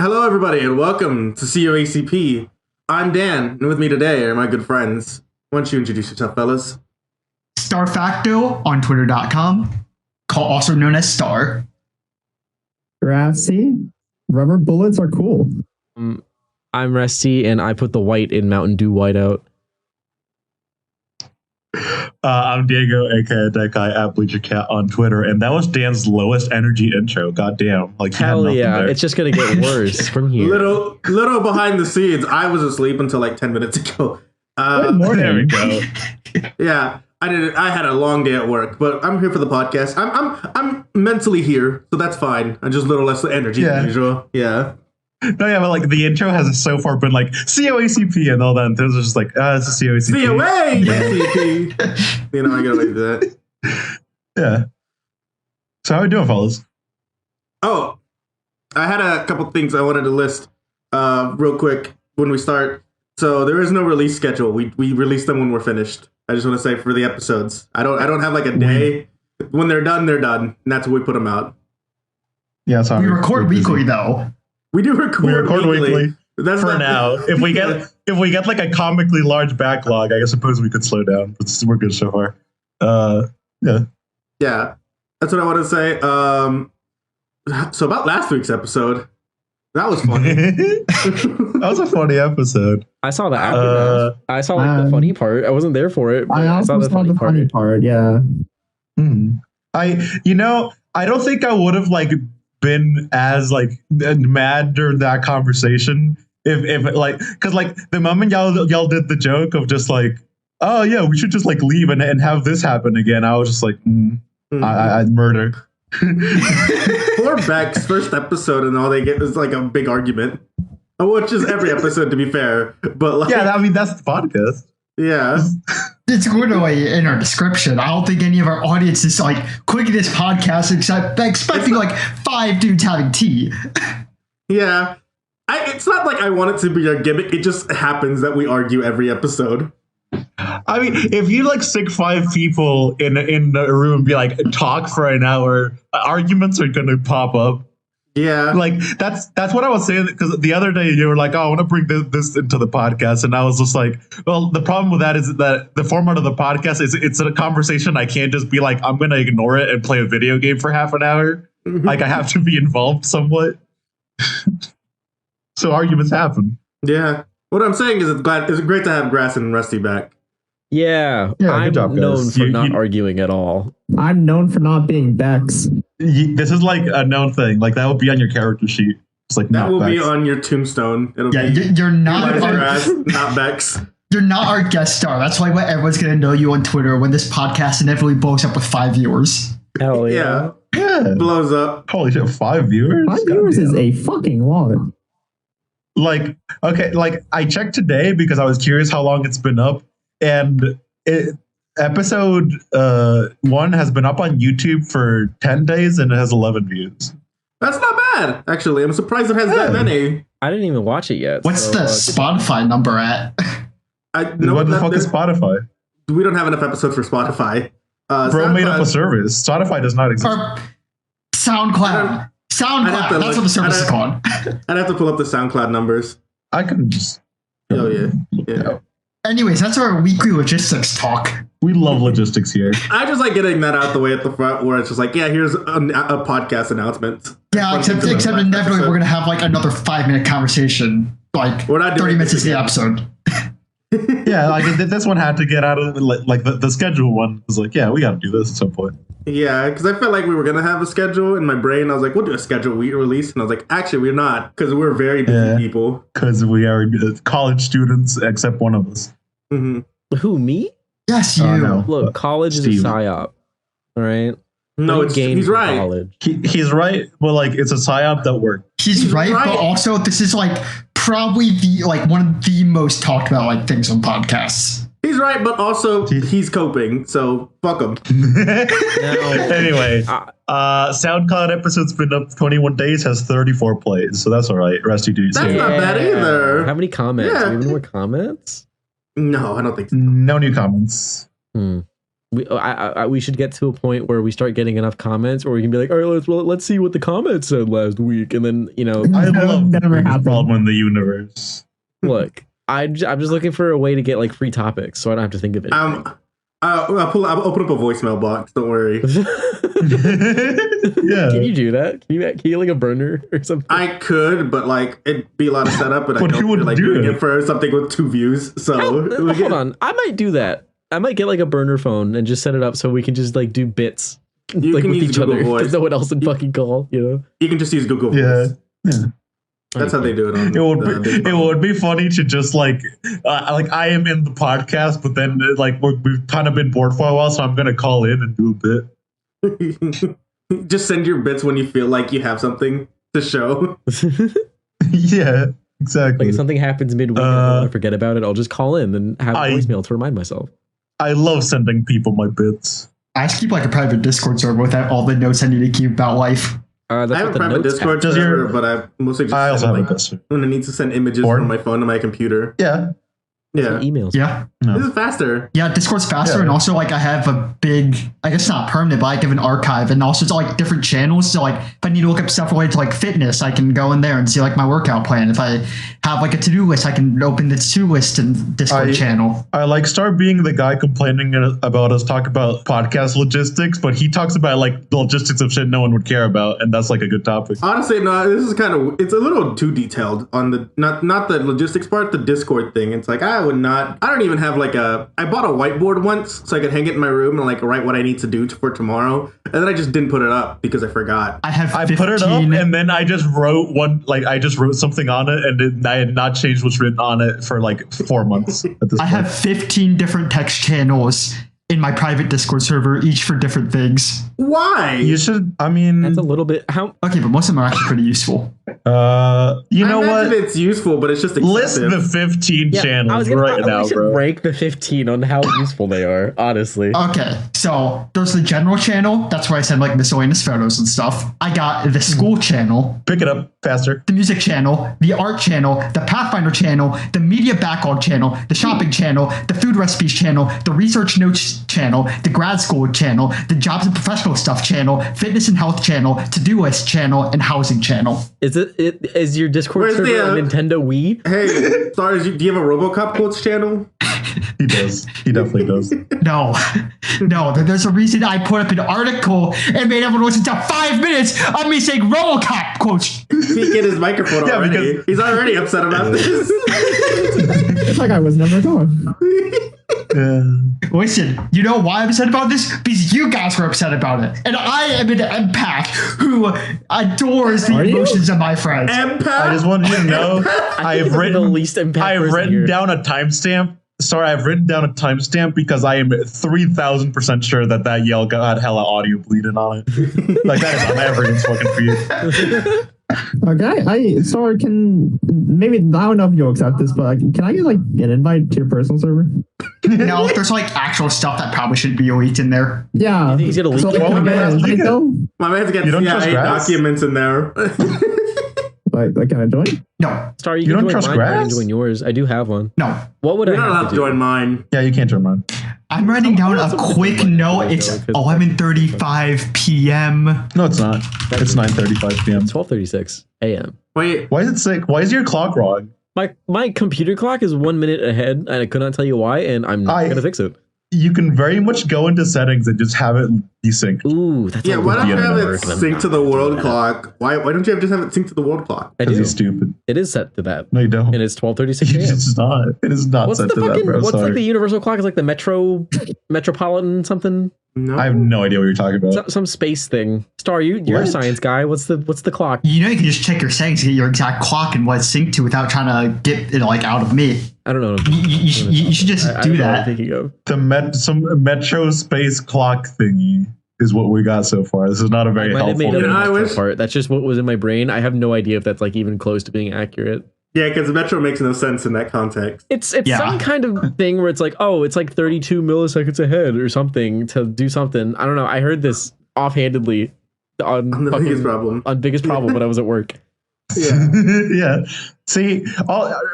Hello, everybody, and welcome to COACP. I'm Dan, and with me today are my good friends. Why don't you introduce yourself, fellas? Starfacto on Twitter.com, also known as Star. Grassy. Rubber bullets are cool. I'm Resty, and I put the white in Mountain Dew Whiteout. I'm Diego, aka that guy at Bleacher Cat on Twitter, and that was Dan's lowest energy intro. Goddamn! Like hell yeah, it's just gonna get worse from here. Little behind the scenes. I was asleep until like 10 minutes ago. There we go. Yeah, I had a long day at work, but I'm here for the podcast. I'm mentally here, so that's fine. I'm just a little less energy than usual. Yeah. No, yeah, but like the intro has so far been like COACP and all that. And there's just like, it's a COACP. COACP. You know, I gotta leave that. Yeah. So how are we doing, fellas? Oh, I had a couple things I wanted to list real quick when we start. So there is no release schedule. We release them when we're finished. I just want to say for the episodes, I don't have like a day. When they're done, and that's when we put them out. Yeah, sorry. We record weekly though. We do record weekly. That's for now. If we get like a comically large backlog, I suppose we could slow down. But we're good so far. Yeah. Yeah, that's what I want to say. So about last week's episode, that was funny. That was a funny episode. I saw the aftermath. I saw like the funny part. I wasn't there for it. But I also saw the funny part. Yeah. I don't think I would have like been as like mad during that conversation if like, because like the moment y'all did the joke of just like, oh yeah, we should just like leave and have this happen again, I was just like, I'd murder. Poor Beck's first episode, and all they get is like a big argument, which is every episode to be fair, but like, yeah, I mean that's the podcast. Yeah. It's literally in our description. I don't think any of our audience is like clicking this podcast expecting like 5 dudes having tea. Yeah. It's not like I want it to be a gimmick. It just happens that we argue every episode. I mean, if you like stick 5 people in a room and be like, talk for an hour, arguments are going to pop up. Yeah, like that's what I was saying, because the other day you were like, oh, I want to bring this into the podcast, and I was just like, well, the problem with that is that the format of the podcast is it's a conversation. I can't just be like, I'm going to ignore it and play a video game for half an hour. Like I have to be involved somewhat. So arguments happen. Yeah, what I'm saying is it's great to have Grass and Resty back. Yeah, I'm good job, known for not arguing at all. I'm known for not being Bex. This is like a known thing. Like that will be on your character sheet. It's like that will be on your tombstone. It'll be you're not Grass, not Bex. You're not our guest star. That's why everyone's gonna know you on Twitter when this podcast inevitably blows up with 5 viewers. Hell yeah. Yeah. Blows up. Holy shit, 5 viewers? 5 viewers is a fucking lot. Like, okay, like I checked today because I was curious how long it's been up, and episode 1 has been up on YouTube for 10 days and it has 11 views. That's not bad, actually. I'm surprised it has that many. I didn't even watch it yet. What's the Spotify number at? What the fuck is Spotify? We don't have enough episodes for Spotify. Bro made up a service. Spotify does not exist. Or SoundCloud. SoundCloud. That's what the service is called. I'd have to pull up the SoundCloud numbers. I can just... Oh, yeah. Anyways, that's our weekly logistics talk. We love logistics here. I just like getting that out the way at the front, where it's just like, yeah, here's a podcast announcement. Yeah, except inevitably we're going to have like another 5-minute conversation, like we're not 30 minutes into the episode. Yeah, like this one had to get out of like the schedule one was like, yeah, we got to do this at some point. Yeah, because I felt like we were going to have a schedule in my brain. I was like, we'll do a schedule we release. And I was like, actually, we're not, because we're very busy people. Because we are college students, except one of us. Mm-hmm. Who, me? Yes, you. No. Look, college Steve. is a psyop. All right? No, he's right. College. He's right, but like it's a psyop that worked. He's right, but also this is like probably one of the most talked about like things on podcasts. He's right, but also he's coping, so fuck him. Anyway, SoundCloud episode's been up 21 days, has 34 plays, so that's all right. Rusty dudes. That's not bad either. How many comments? Yeah. Even more comments? No, I don't think so. No new comments. we should get to a point where we start getting enough comments, or we can be like, all right, let's see what the comments said last week, and then I love never the happened. problem in the universe. look. I'm just looking for a way to get like free topics, so I don't have to think of it. I'll open up a voicemail box. Don't worry. Yeah. Can you do that? Can you like a burner or something? I could, but like it'd be a lot of setup, and I But don't who feel would like do doing it? it for something with 2 views. So Hold on, I might do that. I might get like a burner phone and just set it up so we can just like do bits You like can with use each Google other. Voice. There's no one else to fucking call, you know? You can just use Google Yeah. Voice. That's how they do it. On It would be funny to just like I am in the podcast, but then like we've kind of been bored for a while, so I'm gonna call in and do a bit. Just send your bits when you feel like you have something to show. Yeah, Like exactly. if something happens midweek and I don't want to forget about it, I'll just call in and have a I- voicemail to remind myself. I love sending people my bits. I just keep like a private Discord server with all the notes I need to keep about life. That's I have what a the private notes Discord Does server, your- but I mostly just I also send, have a like, Discord. when I need to send images Or- from my phone to my computer. Yeah. Yeah, emails. Yeah. this is faster. Yeah, Discord's faster, Yeah. and also like I have a big, I guess not permanent, but I have an archive, and also it's like different channels. So like if I need to look up stuff related to like fitness, I can go in there and see like my workout plan. If I have like a to-do list, I can open the to-do list in Discord channel. I like start being the guy complaining about us talk about podcast logistics, but he talks about like the logistics of shit no one would care about, and that's like a good topic. Honestly, no, this is kind of, it's a little too detailed on the, not the logistics part, the Discord thing. It's like, I don't even have like I bought a whiteboard once so I could hang it in my room and like write what I need to do for tomorrow. And then I just didn't put it up because I forgot. I have I 15, put it up and then I just wrote something on it, and I had not changed what's written on it for like 4 months at this I point. have 15 different text channels in my private Discord server, each for different things. Why? You should. I mean, That's a little bit. How? Okay, but most of them are actually pretty useful. you know I imagine what? it's useful, but it's just List excessive. the 15 I channels was gonna, right we now, should bro. rank the 15 on how useful they are. Honestly, Okay, so there's the general channel. That's where I send like miscellaneous photos and stuff. I got the school channel, Pick it up faster. the music channel, the art channel, the Pathfinder channel, the media backlog channel, the shopping channel, the food recipes channel, the research notes channel, the grad school channel, the jobs and professional stuff channel, fitness and health channel, to-do list channel, and housing channel. is your Discord Where's server the, a Nintendo Wii? Hey, sorry, do you have a RoboCop quotes channel? He does. He definitely does. No, there's a reason I put up an article and made everyone listen to 5 minutes of me saying RoboCop quotes. He get his microphone Yeah, already. because- He's already upset about this. That guy was never gone. Listen, you know why I'm upset about this? Because you guys were upset about it. And I am an empath who adores the Are you? emotions of my friends. Empath. I just want you to know I think you're the least empath I've person written here. down a timestamp. Sorry, I've written down a timestamp because I am 3,000% sure that yell got hella audio bleeding on it. Like that is on everyone's fucking feed. Okay, sorry, maybe I don't know if you'll accept this, but can I get like an invite to your personal server? No, there's like actual stuff that probably shouldn't be leaked in there. Yeah. You think he's gonna leak so, it? can I get an invite, though? My man's got You don't trust CIA Grass? documents in there. Like, can I join? No, Star, You can don't join trust mine, or I can Grass? join yours. I do have one. no. What would You're I not have allowed to to do? join mine. Yeah, you can't turn mine. I'm writing down a Someone quick else note. might It's though, 'cause- 11:35 p.m. No, it's not. It's 9:35 p.m. 12:36 a.m. Wait, Why is it sick? Why is your clock wrong? My computer clock is 1 minute ahead, and I could not tell you why, and I'm not gonna fix it. You can very much go into settings and just have it desync. Ooh, that's yeah, a why don't you Yeah, have no, it worse than sync not to the world doing that. clock? Why don't you just have it sync to the world clock? I Because do. he's stupid. It is set to that, No, you don't. and it's 12:36 a.m. It's not. It is not What's set the to that, fucking? bro. What's Sorry. like the universal clock? Is like the metropolitan something? No. I have no idea what you're talking about. Some space thing. Star, you're a What? science guy. What's the clock? You know, you can just check your settings to get your exact clock and what it's synced to without trying to get it like out of me. I don't know. You should just I do don't know what I'm that. thinking of. Some metro space clock thingy is what we got so far. This is not a very I might have helpful. made up You know, the I metro wish- part. That's just what was in my brain. I have no idea if that's like even close to being accurate. Yeah, because Metro makes no sense in that context. It's Yeah. some kind of thing where it's like, oh, it's like 32 milliseconds ahead or something to do something. I don't know. I heard this offhandedly on The biggest problem. on biggest problem when I was at work. Yeah. See,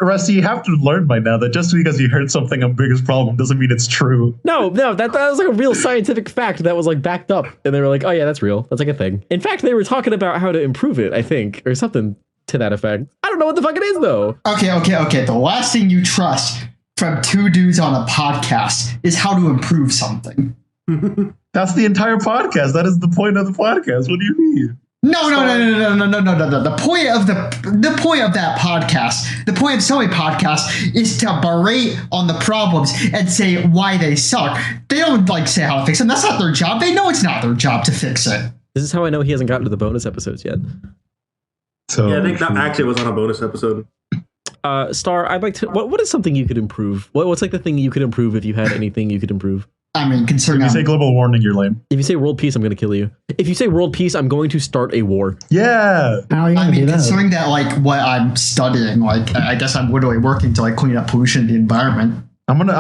Rusty, you have to learn by now that just because you heard something a biggest problem doesn't mean it's true. No, that was like a real scientific fact that was like backed up, and they were like, "Oh yeah, that's real. That's like a thing." In fact, they were talking about how to improve it, I think, or something to that effect. I don't know what the fuck it is though. Okay. The last thing you trust from two dudes on a podcast is how to improve something. That's the entire podcast. That is the point of the podcast. What do you mean? No. The point of that podcast, the point of so many podcasts, is to berate on the problems and say why they suck. They don't like say how to fix them. That's not their job. They know it's not their job to fix it. This is how I know he hasn't gotten to the bonus episodes yet. So Yeah, I think that actually was on a bonus episode. Star, I'd like to. What is something you could improve? What's like the thing you could improve if you had anything you could improve? I mean, considering if you say global warming, you're lame. If you say world peace, I'm going to kill you. If you say world peace, I'm going to start a war. Yeah. How are you gonna do that? considering that, like, what I'm studying, like, I guess I'm literally working to like clean up pollution in the environment. I'm gonna,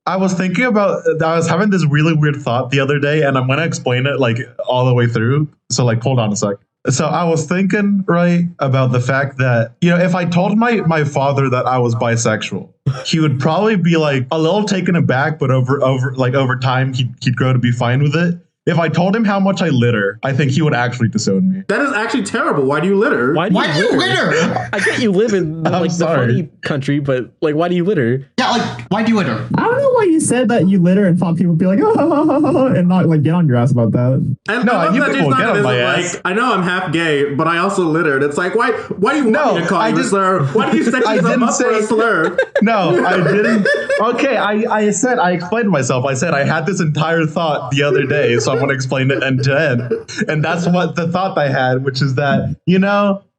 I was thinking about, I was having this really weird thought the other day, and I'm gonna explain it like all the way through. So like, hold on a sec. So I was thinking, right, about the fact that, if I told my father that I was bisexual, he would probably be like a little taken aback, but over time he'd grow to be fine with it. If I told him how much I litter, I think he would actually disown me. That is actually terrible. Why do you litter? Why do you litter? I get you live in like the funny country, but like, why do you litter? Yeah, like, why do you litter? I don't know why you said that you litter and thought people would be like, oh, and not like get on your ass about that. And No, I love you that people dude's get not on my like, ass. I know I'm half gay, but I also littered. It's like, why do you want me to call you a slur? Why do you set I yourself didn't up for a say- slur? No, I didn't. Okay, I explained myself. I said I had this entire thought the other day, so I'm going to explain it end to end. And that's what the thought I had, which is that,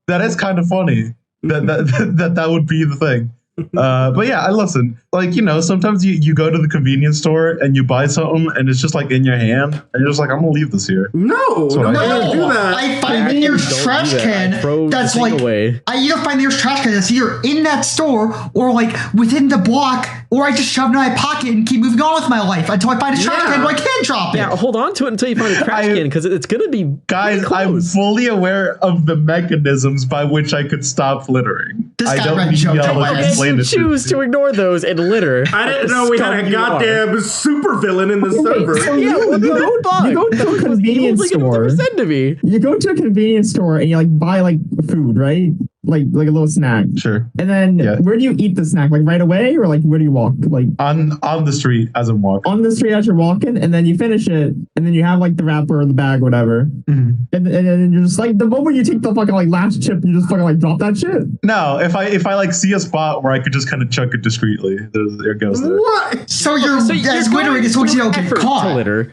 that is kind of funny. That would be the thing. But yeah, I listen. Like, sometimes you go to the convenience store and you buy something and it's just like in your hand and you're just like, I'm gonna leave this here. No, what I don't do that. I find the nearest trash can that's like away. I either find the nearest trash can that's either in that store or like within the block, or I just shove it in my pocket and keep moving on with my life until I find a trash can where I can drop it. Yeah, hold on to it until you find a trash can, because it's gonna be Guys, pretty I'm close. fully aware of the mechanisms by which I could stop littering. This I guy don't read need JoJo y'all to West. explain You it to choose me. to ignore those and litter. I didn't know we had a goddamn supervillain in the server. So Yeah, what the fuck? you go to a convenience Like, what store. was said to me. You go to a convenience store and you like buy like food, right? Like a little snack. Sure. And then Yeah. where do you eat the snack? Like right away, or like where do you walk? Like On the street as I'm walking. on the street as you're walking, and then you finish it, and then you have like the wrapper or the bag, or whatever. Mhm. And then you're just like, the moment you take the fucking like last chip, you just fucking like drop that shit. No, if I like see a spot where I could just kind of chuck it discreetly, there it goes there. What? So you're So as going littering as long as you don't through get effort caught. to litter.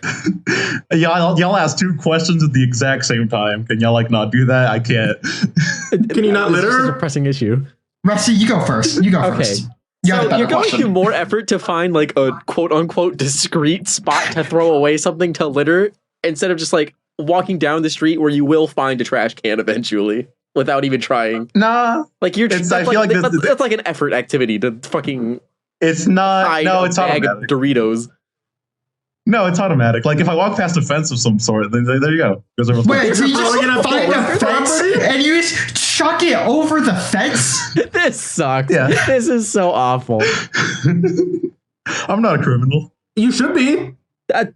Y'all ask two questions at the exact same time. Can y'all like not do that? I can't. Can you not This is just litter? a pressing issue. Rusty, you go first. You go Okay. first. You have the So better you're going question. through more effort to find like a quote unquote discreet spot to throw away something to litter instead of just like walking down the street where you will find a trash can eventually without even trying. Nah, Like you're It's- that's I feel like, like this- that's like an effort activity to fucking it's not. hide No, a it's bag of automatic. Doritos. No, it's automatic. Like if I walk past a fence of some sort, then there you go. Goes over- Wait, so you You're probably just gonna find pull a it fence property? and you just chuck it over the fence? This sucks. Yeah. This is so awful. I'm not a criminal. You should be. Like,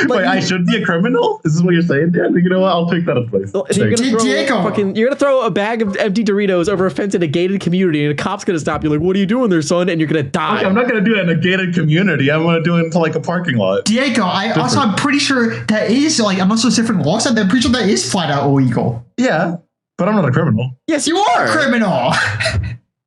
Wait, I should be a criminal? Is this what you're saying, Dan? You know what? I'll take that advice. So you're Thanks. gonna, Diego. you're gonna throw a bag of empty Doritos over a fence in a gated community, and a cop's gonna stop you. Like, what are you doing there, son? And you're gonna die. Okay, I'm not gonna do it in a gated community. I'm gonna do it into like a parking lot. Diego, I'm pretty sure that is like, I'm also different laws, and I'm pretty sure that is flat out illegal. Yeah, but I'm not a criminal. Yes, You are a criminal.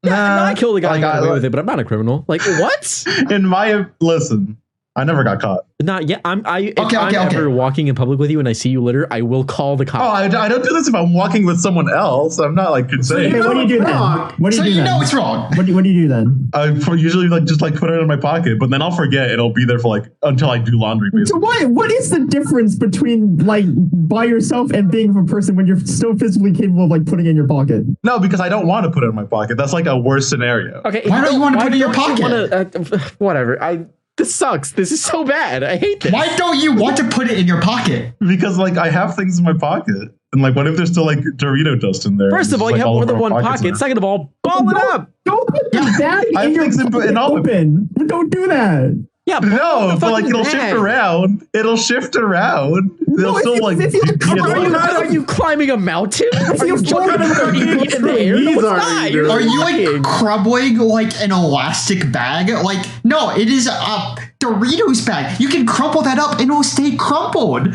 Yeah, I killed a guy Like, and got I- away with it, but I'm not a criminal. Like, what? In my listen, I never got caught. Not yet. If I'm Okay. ever walking in public with you and I see you litter, I will call the Oh, cops. I don't do this if I'm walking with someone else. I'm not like insane. Okay, what do you do then? wrong. What do So you do you then? know it's wrong. What do you do then? I usually just put it in my pocket, but then I'll forget. It'll be there for like until I do laundry. So Basically. what is the difference between like by yourself and being with a person when you're still physically capable of like putting it in your pocket? No, because I don't want to put it in my pocket. That's like a worse scenario. Okay. Why don't you wanna put it in your don't you pocket? Whatever. This sucks. This is so bad. I hate this. Why don't you want to put it in your pocket? Because like I have things in my pocket. And like, what if there's still like Dorito dust in there? First of all, you have more than one pocket. Second of all, ball it up. Don't put that I in your fix it in all of open. Don't do that. Yeah, No, but like it'll shift around. It'll shift around. They'll still like. Are you climbing a mountain? Are you jumping in the air? No, it's not. You're Are you flying. like crumbling like an elastic bag? Like, no, it is a Doritos bag. You can crumple that up and it will stay crumpled.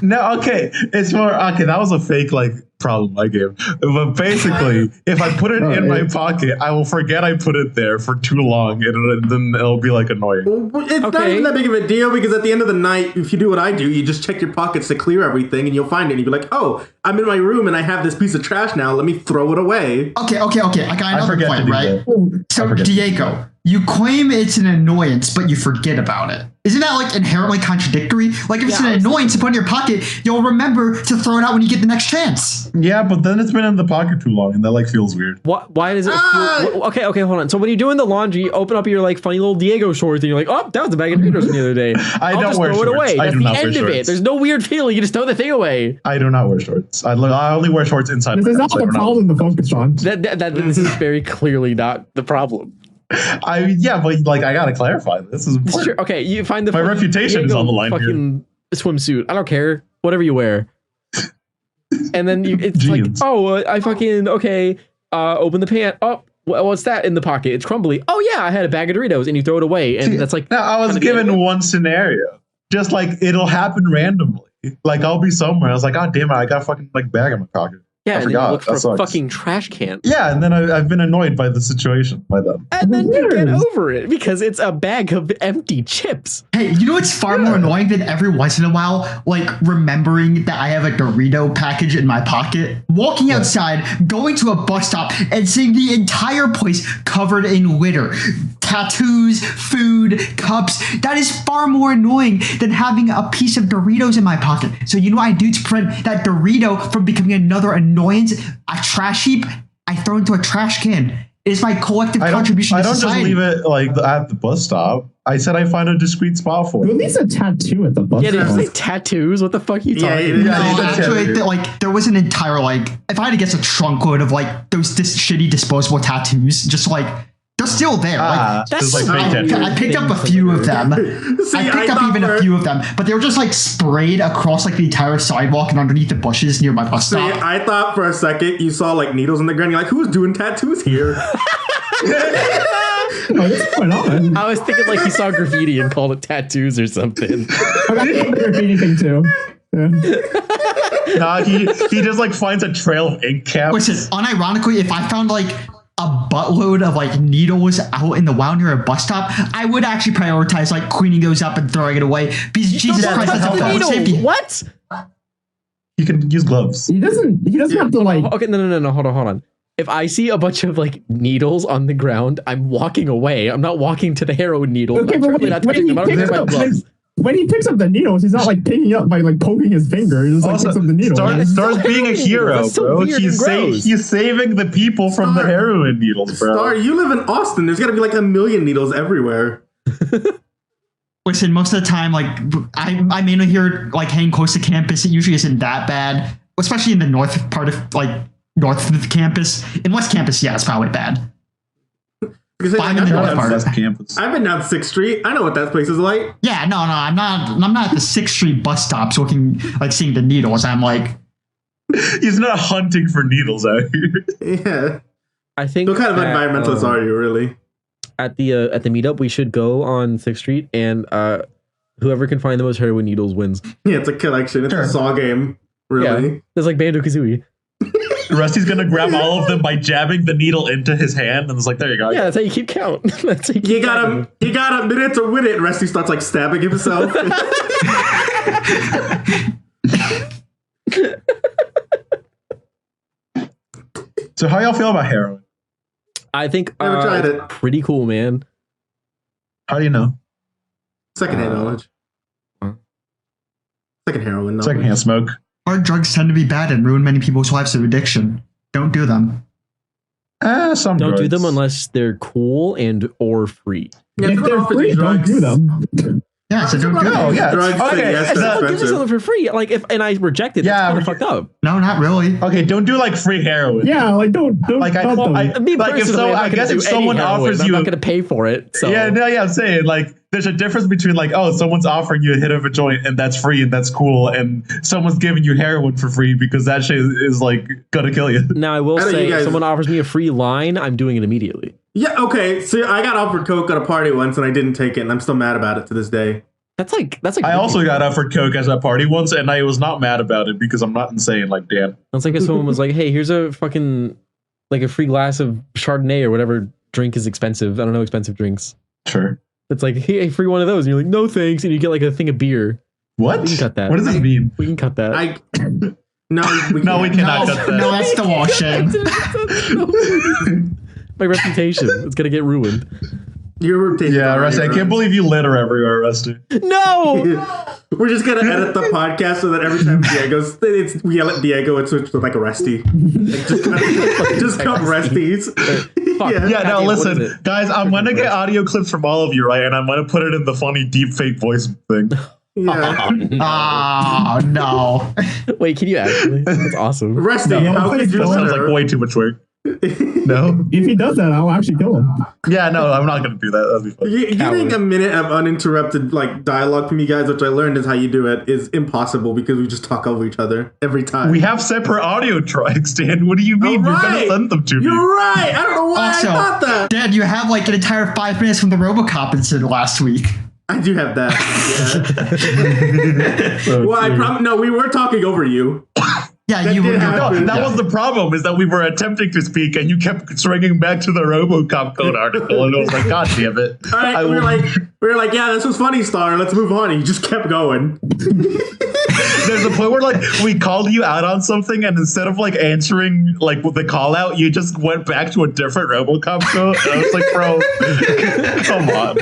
No, okay, it's more okay. That was a fake like problem I gave. But basically, if I put it in my pocket, I will forget I put it there for too long, and then it'll be like annoying. Well, it's not even that big of a deal because at the end of the night, if you do what I do, you just check your pockets to clear everything, and you'll find it. And you'll be like, "Oh, I'm in my room and I have this piece of trash now. Let me throw it away." Okay. I got another forget to point, do right? that. So, Diego, you claim it's an annoyance, but you forget about it. Isn't that like inherently contradictory? Like if it's an annoyance to put in your pocket, you'll remember to throw it out when you get the next chance. Yeah, but then it's been in the pocket too long, and that like feels weird. Why does it feel... Okay, hold on. So when you're doing the laundry, you open up your like funny little Diego shorts, and you're like, oh, that was a bag of Doritos from the other day. I'll don't just wear throw it shorts. away. I That's do the not wear end of it. shorts. There's no weird feeling. You just throw the thing away. I do not wear shorts. I only wear shorts inside. This is not the problem to focus on. This is very clearly not the problem. But like I gotta clarify. This is important. Sure. Okay, you find the My reputation is on the line fucking swimsuit. I don't care. Whatever you wear. And then it's like, I fucking open the pant. Oh, what's that in the pocket? It's crumbly. Oh yeah, I had a bag of Doritos, and you throw it away, and that's like. Now I was given one scenario. Just like it'll happen randomly. Like I'll be somewhere. I was like, oh damn it, I got a fucking like bag in my pocket. Yeah, I and then you look forgot. for a fucking trash can. Yeah, and then I've been annoyed by the situation by them. And then you get over it because it's a bag of empty chips. Hey, you know what's far more annoying than every once in a while, like remembering that I have a Dorito package in my pocket, walking outside, going to a bus stop, and seeing the entire place covered in litter. Tattoos, food, cups. That is far more annoying than having a piece of Doritos in my pocket. So you know what I do to prevent that Dorito from becoming another annoyance? A trash heap, I throw into a trash can. It is my collective contribution to society. I don't just leave it like at the bus stop. I said I find a discreet spot for it. At least a tattoo at the bus stop. Yeah, did you say tattoos? What the fuck are you talking No, about? actually, like there was an entire like if I had to guess a trunk load of like those shitty disposable tattoos, just like they're still there. Like that's like fake tattoos. I picked up a few of them. See, I picked up even a few of them, but they were just like sprayed across like the entire sidewalk and underneath the bushes near my bus See, stop. I thought for a second you saw like needles in the ground. You're like, who's doing tattoos here? What's going on? I was thinking like he saw graffiti and called it tattoos or something. I got the graffiti thing too. Yeah. Nah, he just like finds a trail of ink caps. Listen, unironically, if I found like a buttload of like needles out in the wild near a bus stop, I would actually prioritize like cleaning those up and throwing it away. Because Jesus Christ, that's a public safety. What? You can use gloves. He doesn't have to like. Okay, no. Hold on. If I see a bunch of like needles on the ground, I'm walking away. I'm not walking to the heroin needle. Okay, I'm but certainly not touching them. I don't care about gloves. When he picks up the needles, he's not like picking up by like poking his finger. He just like picks up the needles. Stars being a hero, That's so bro. weird and gross. He's saving the people from the heroin needles, bro. Star, you live in Austin. There's got to be like a million needles everywhere. Listen, most of the time, like I mainly hear like hanging close to campus. It usually isn't that bad, especially in the north part of like north of the campus. In West Campus, yeah, it's probably bad. Because I'm in the north part. Campus. I've been down 6th Street. I know what that place is like. Yeah, no, I'm not at the 6th Street bus stops looking like seeing the needles. I'm like, He's not hunting for needles out here. Yeah. I think What kind of environmentalist are you, really? at the meetup we should go on 6th Street and whoever can find the most heroin needles wins. Yeah, it's a collection. It's a Saw game, really. Yeah, it's like Banjo-Kazooie. Rusty's gonna grab all of them by jabbing the needle into his hand, and it's like, there you go. Yeah, that's how you keep count. That's how you keep He got a minute to win it, and Resty starts like stabbing himself. So how y'all feel about heroin? I think Never tried it's it. pretty cool, man. How do you know? Secondhand knowledge. Second-hand knowledge. Secondhand smoke. hard drugs tend to be bad and ruin many people's lives through addiction. Don't do them. Some Don't do drugs. them unless they're cool and or free. Yeah, If they're free, don't do them. Yeah, so doing good. Oh, yeah. Drugs, Okay, yes, so- they're Give me expensive. something for free. Like and I reject it. That's Yeah, kind of but- fucked up. No, not really. Okay, don't do like free heroin. Yeah, like don't Like, I- dump well, them. I- Me Like, if personally, so- I'm not I gonna guess do if any someone heroin. offers I'm you- not going to pay for it. So Yeah, no, yeah, I'm saying like there's a difference between like, oh, someone's offering you a hit of a joint and that's free and that's cool, and someone's giving you heroin for free because that shit is like gonna kill you. now I will How do say, you guys- if someone offers me a free line, I'm doing it immediately. Yeah, okay. So I got offered coke at a party once, and I didn't take it, and I'm still mad about it to this day. That's like I also got offered coke at a party once, and I was not mad about it because I'm not insane like Dan. It's like if someone was like, "Hey, here's a fucking like a free glass of Chardonnay or whatever drink is expensive. I don't know expensive drinks." Sure. It's like, "Hey, free one of those," and you're like, "No, thanks," and you get like a thing of beer. What? We can cut that. What does this mean? We can cut that. No, we No, we can't. cannot No, cut that. no, that's the washing. My reputation. It's gonna get ruined. You're taking Yeah, already, Rusty, I right? can't believe you litter everywhere, Rusty. No. We're just gonna edit the podcast so that every time we yell at Diego, it switches to like a Resty. Like, just cut Resties. Fuck. Yeah. Yeah, no, Goddamn, what is listen, it? guys, I'm gonna get audio clips from all of you, right? And I'm gonna put it in the funny deep fake voice thing. Yeah. Oh, no. Wait, can you actually? That's awesome. Resty, No, how could you that Sounds like litter? way too much work. No? If he does that, I'll actually kill him. Yeah, no, I'm not gonna do that. That'd be fun. Getting a minute of uninterrupted like dialogue from you guys, which I learned is how you do it, is impossible because we just talk over each other every time. We have separate audio tracks, Dan. What do you mean? All You're gonna right. send them to me. You're right. I don't know why Also, I thought that. Dad, you have like an entire 5 minutes from the RoboCop incident last week. I do have that. Yeah. So Well, cute. no, we were talking over you. Yeah, That you did were. happen. No, that was the problem, is that we were attempting to speak and you kept swinging back to the RoboCop code article, and it was like, God damn it. All right, I we were will- like, yeah, this was funny, Star. Let's move on. And you just kept going. There's a point where like we called you out on something, and instead of like answering like the call out, you just went back to a different RoboCop code. And I was like, bro, come on.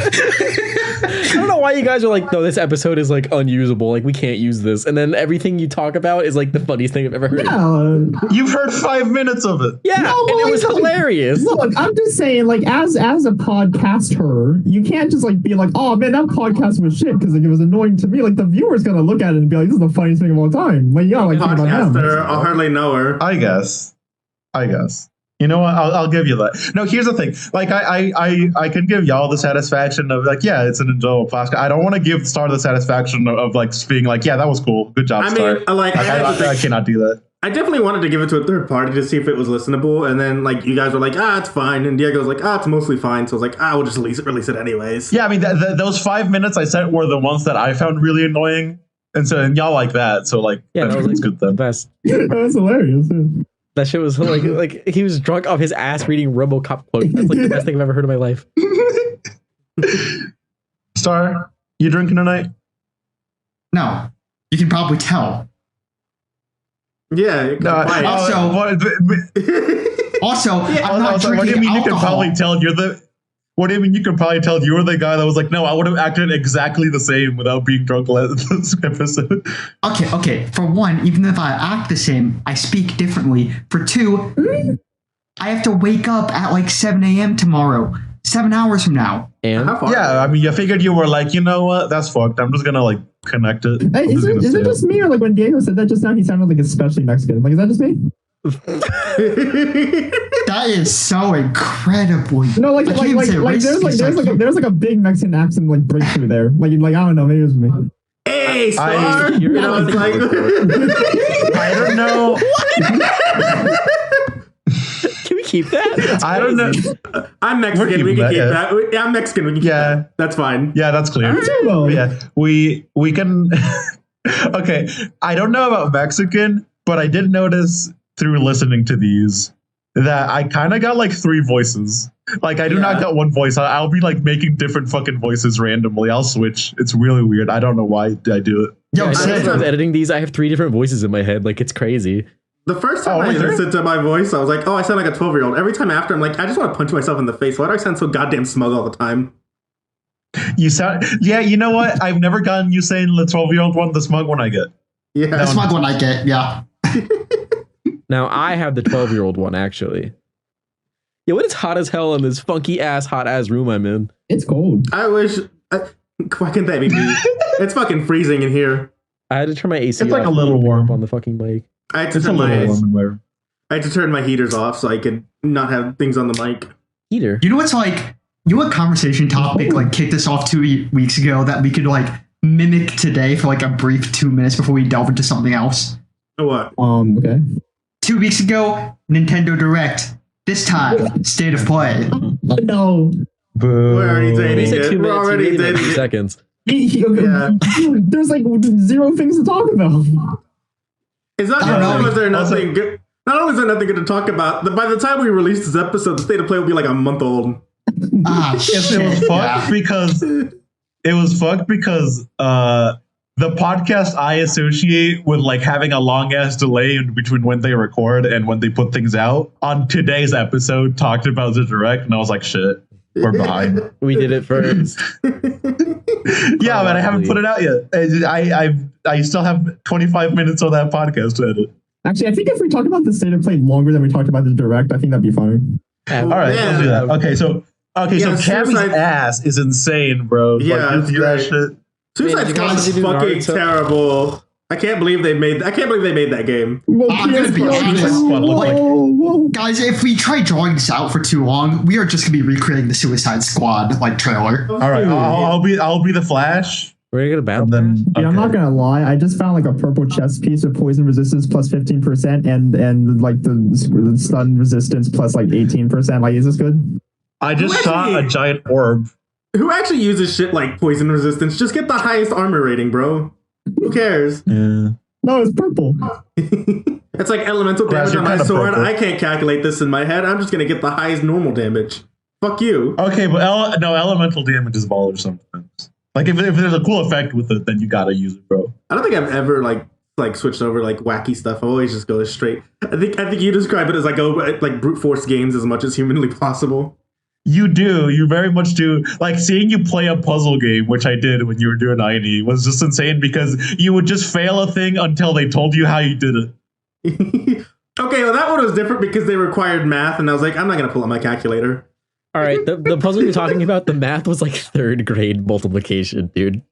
I don't know why you guys are like, no, this episode is like unusable. Like we can't use this. And then everything you talk about is like the funniest thing I've ever heard. You've heard 5 minutes of it. Yeah, No, and it like, was look, hilarious. Look, I'm just saying, like, as a podcaster, you can't just like be like, oh man, that podcast was shit because like, it was annoying to me. Like the viewer's gonna look at it and be like, this is the funniest thing of all time. Like, you gotta like think about Podcaster, them. I'll hardly know her. I guess. You know what? I'll give you that. No, here's the thing. Like, I can give y'all the satisfaction of like, yeah, it's an enjoyable podcast. I don't want to give Star the satisfaction of like being like, yeah, that was cool. Good job, I Star. mean, like, I cannot do that. I definitely wanted to give it to a third party to see if it was listenable, and then like you guys were like, it's fine, and Diego's like, it's mostly fine. So I was like, we'll just release it anyways. Yeah, I mean, those 5 minutes I sent were the ones that I found really annoying, and y'all like that. So like, Yeah, that was it's like good the then. best. That's hilarious. That shit was like he was drunk off his ass reading RoboCop quotes. That's like the best thing I've ever heard in my life. Star, you drinking tonight? No, you can probably tell. Yeah. quiet. Also- Also, I'm not what do you drinking mean you can alcohol. probably tell you're the? What do you mean you can probably tell you were the guy that was like, no, I would have acted exactly the same without being drunk this episode. Okay. For one, even if I act the same, I speak differently. For two, I have to wake up at like 7 a.m. tomorrow, 7 hours from now. And How far? Yeah, I mean, you figured you were like, you know what, that's fucked. I'm just gonna like connect it. Hey, I'm is just gonna it say just me or like when Diego said that just now, he sounded like especially Mexican? Like, is that just me? That is so incredibly. No, like I can't even say racist, there's like a big Mexican accent like breakthrough there. Like I don't know, maybe it was me. Hey, Star. you're You know, it's like. I don't know. can we keep that? That's I don't know. crazy. I'm Mexican. We're We keeping can keep that, that. Yeah, I'm Mexican. We can keep Yeah. that. That's fine. Yeah, that's clear. Well, Yeah, we can. Okay, I don't know about Mexican, but I did notice through listening to these that I kind of got like 3 voices. Like I do not get one voice. I'll be like making different fucking voices randomly. I'll switch. It's really weird. I don't know why I do it. Yo, As I Sid, was editing these, I have 3 different voices in my head. Like it's crazy. The first time I really? listened to my voice, I was like, I sound like a 12-year-old. Every time after, I'm like, I just want to punch myself in the face. Why do I sound so goddamn smug all the time? You sound. Yeah, you know what? I've never gotten you saying the 12-year-old one, the smug one I get. Yeah. that's my one I get. Yeah. Now I have the 12-year-old one actually. Yeah, what is hot as hell in this funky ass hot ass room I'm in? it's cold. I wish. Why can't that be me? It's fucking freezing in here. I had to turn my AC It's like off a little to pick warm up on the fucking mic. I had to It's a turn little warm my in there. I had to turn my heaters off so I could not have things on the mic. Heater. You know what's like? You know what conversation topic like kicked us off 2 weeks ago that we could like mimic today for like a brief 2 minutes before we delve into something else? What? Okay. 2 weeks ago, Nintendo Direct. This time, State of Play. Oh, no. Boo. We're already dating He said it. 2 We're minutes. already He made it in dating 2 it. seconds. Yeah. There's like zero things to talk about. It's not, I don't not only know. is there nothing good. Not only is there nothing good to talk about, by the time we release this episode, the State of Play will be like a month old. Ah, Yes, it was shit. fucked because the podcast I associate with like having a long ass delay in between when they record and when they put things out on today's episode talked about the direct, and I was like, shit, we're behind. We did it first. Yeah, but I haven't put it out yet. I still have 25 minutes on that podcast to edit. Actually, I think if we talk about the State of Play longer than we talked about the Direct, I think that'd be fine. All right, let's do that. Okay, so Yeah, Cammy's Suicide- ass is insane, bro. Yeah, like, it's you see that great. shit? Suicide Man, Squad did you is do fucking Naruto? terrible. I can't believe they made that game. Well, I'm gonna be honest. whoa. Guys, if we try drawing this out for too long, we are just gonna be recreating the Suicide Squad like trailer. All right, I'll be the Flash. We're gonna get a battle. And then Yeah, I'm okay. not gonna lie. I just found like a purple chest piece with poison resistance plus 15% and like the stun resistance plus like 18%. Like, is this good? I just Who saw a actually- giant orb. Who actually uses shit like poison resistance? Just get the highest armor rating, bro. Who cares? Yeah. No, it's purple. It's like elemental Grass, damage you're on my kinda sword. purple. I can't calculate this in my head. I'm just gonna get the highest normal damage. Fuck you. Okay, but elemental damage is baller sometimes. Like if there's a cool effect with it, then you gotta use it, bro. I don't think I've ever like switched over like wacky stuff. I always just go straight. I think you describe it as like like brute force games as much as humanly possible. You do. You very much do. Like seeing you play a puzzle game, which I did when you were doing 90, was just insane because you would just fail a thing until they told you how you did it. Okay, well that one was different because they required math, and I was like, I'm not gonna pull out my calculator. All right, the puzzle you're talking about, the math was like 3rd grade multiplication, dude.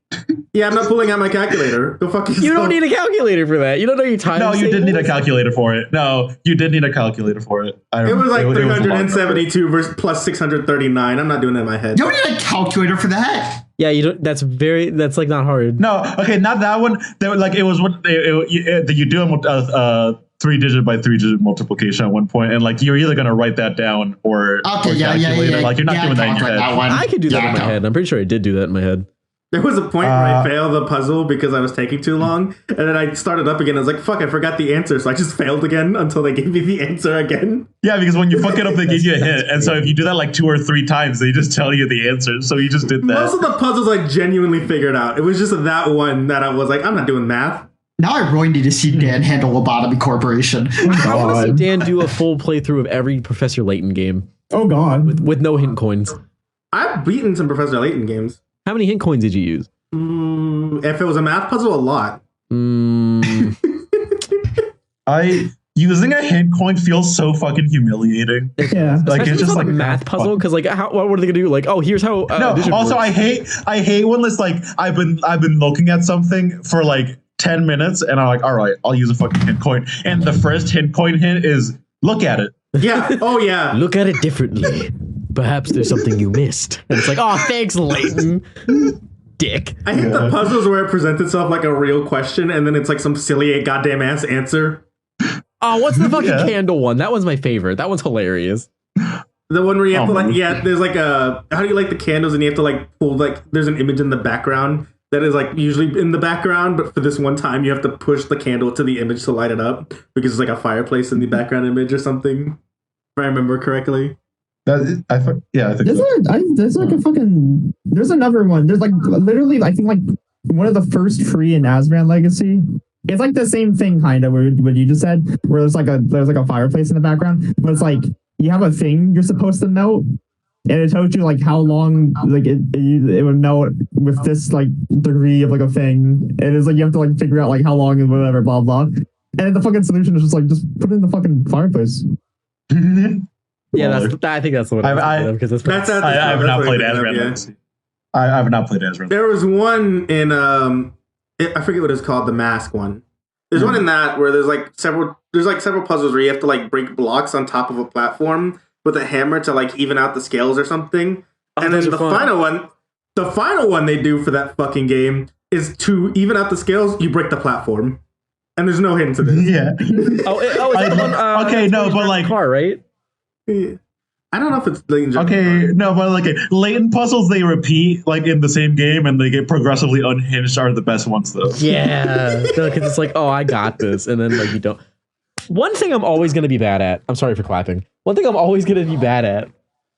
Yeah, I'm not pulling out my calculator. Go fuck yourself. You don't need a calculator for that. You don't know your time. No, you did need a tables? calculator for it. No, you did need a calculator for it. It was like a lot. 372 versus plus 639. I'm not doing that in my head. You don't need a calculator for that. Yeah, you don't. That's like not hard. No, okay, not that one. They were like it was what you do a 3-digit by 3-digit multiplication at one point, and like you're either gonna write that down or calculate it. Like you're not doing that in your head. I could do that in my head. I'm pretty sure I did do that in my head. There was a point where I failed the puzzle because I was taking too long, and then I started up again. I was like, fuck, I forgot the answer. So I just failed again until they gave me the answer again. Yeah, because when you fuck it up, they give you a hint, and so if you do that like 2 or 3 times, they just tell you the answer. So you just did that. Most of the puzzles I genuinely figured out. It was just that one that I was like, I'm not doing math. Now I really need to see Dan handle Lobotomy Corporation. I want to see Dan do a full playthrough of every Professor Layton game Oh god. with no hint coins. I've beaten some Professor Layton games. How many hint coins did you use? If it was a math puzzle, a lot. Using a hint coin feels so fucking humiliating. Yeah. Like it's just like a math puzzle because like what are they gonna do? Like, oh, here's how. No. addition Also, works. I hate when it's like I've been looking at something for like 10 minutes, and I'm like, all right, I'll use a fucking hint coin, and the first hint coin hint is look at it. Yeah. Oh, yeah. Look at it differently. Perhaps there's something you missed. And it's like, oh, thanks, Layton. Dick. I hate the puzzles where it presents itself like a real question, and then it's like some silly goddamn ass answer. Oh, what's the fucking candle one? That one's my favorite. That one's hilarious. The one where you have to like, there's like a, how do you like the candles, and you have to like pull like, there's an image in the background that is like usually in the background, but for this one time you have to push the candle to the image to light it up because it's like a fireplace in the background image or something. If I remember correctly. I think There's like a fucking. There's another one. There's like literally, I think like one of the first free in Asran Legacy. It's like the same thing kind of what you just said, where there's like a fireplace in the background, but it's like you have a thing you're supposed to melt, and it tells you like how long like it would melt with this like degree of like a thing, and it's like you have to like figure out like how long and whatever, blah blah. And then the fucking solution is just like just put it in the fucking fireplace. Yeah, I think that's what I because That's how I have not played Asran. Asran Yeah. Legacy. I have not played Ezra. There was one in I forget what it's called, the mask one. There's one in that where there's several puzzles where you have to like break blocks on top of a platform with a hammer to like even out the scales or something. And then the final one they do for that fucking game is to even out the scales, you break the platform. And there's no hint to this. Yeah. Is that the one? Okay, no, but like car, right? Yeah. I don't know if it's latent. Okay, no, but like latent puzzles they repeat like in the same game and they get progressively unhinged are the best ones though. Yeah, because it's like, oh, I got this, and then like you don't. One thing I'm always gonna be bad at. I'm sorry for clapping. One thing I'm always gonna be bad at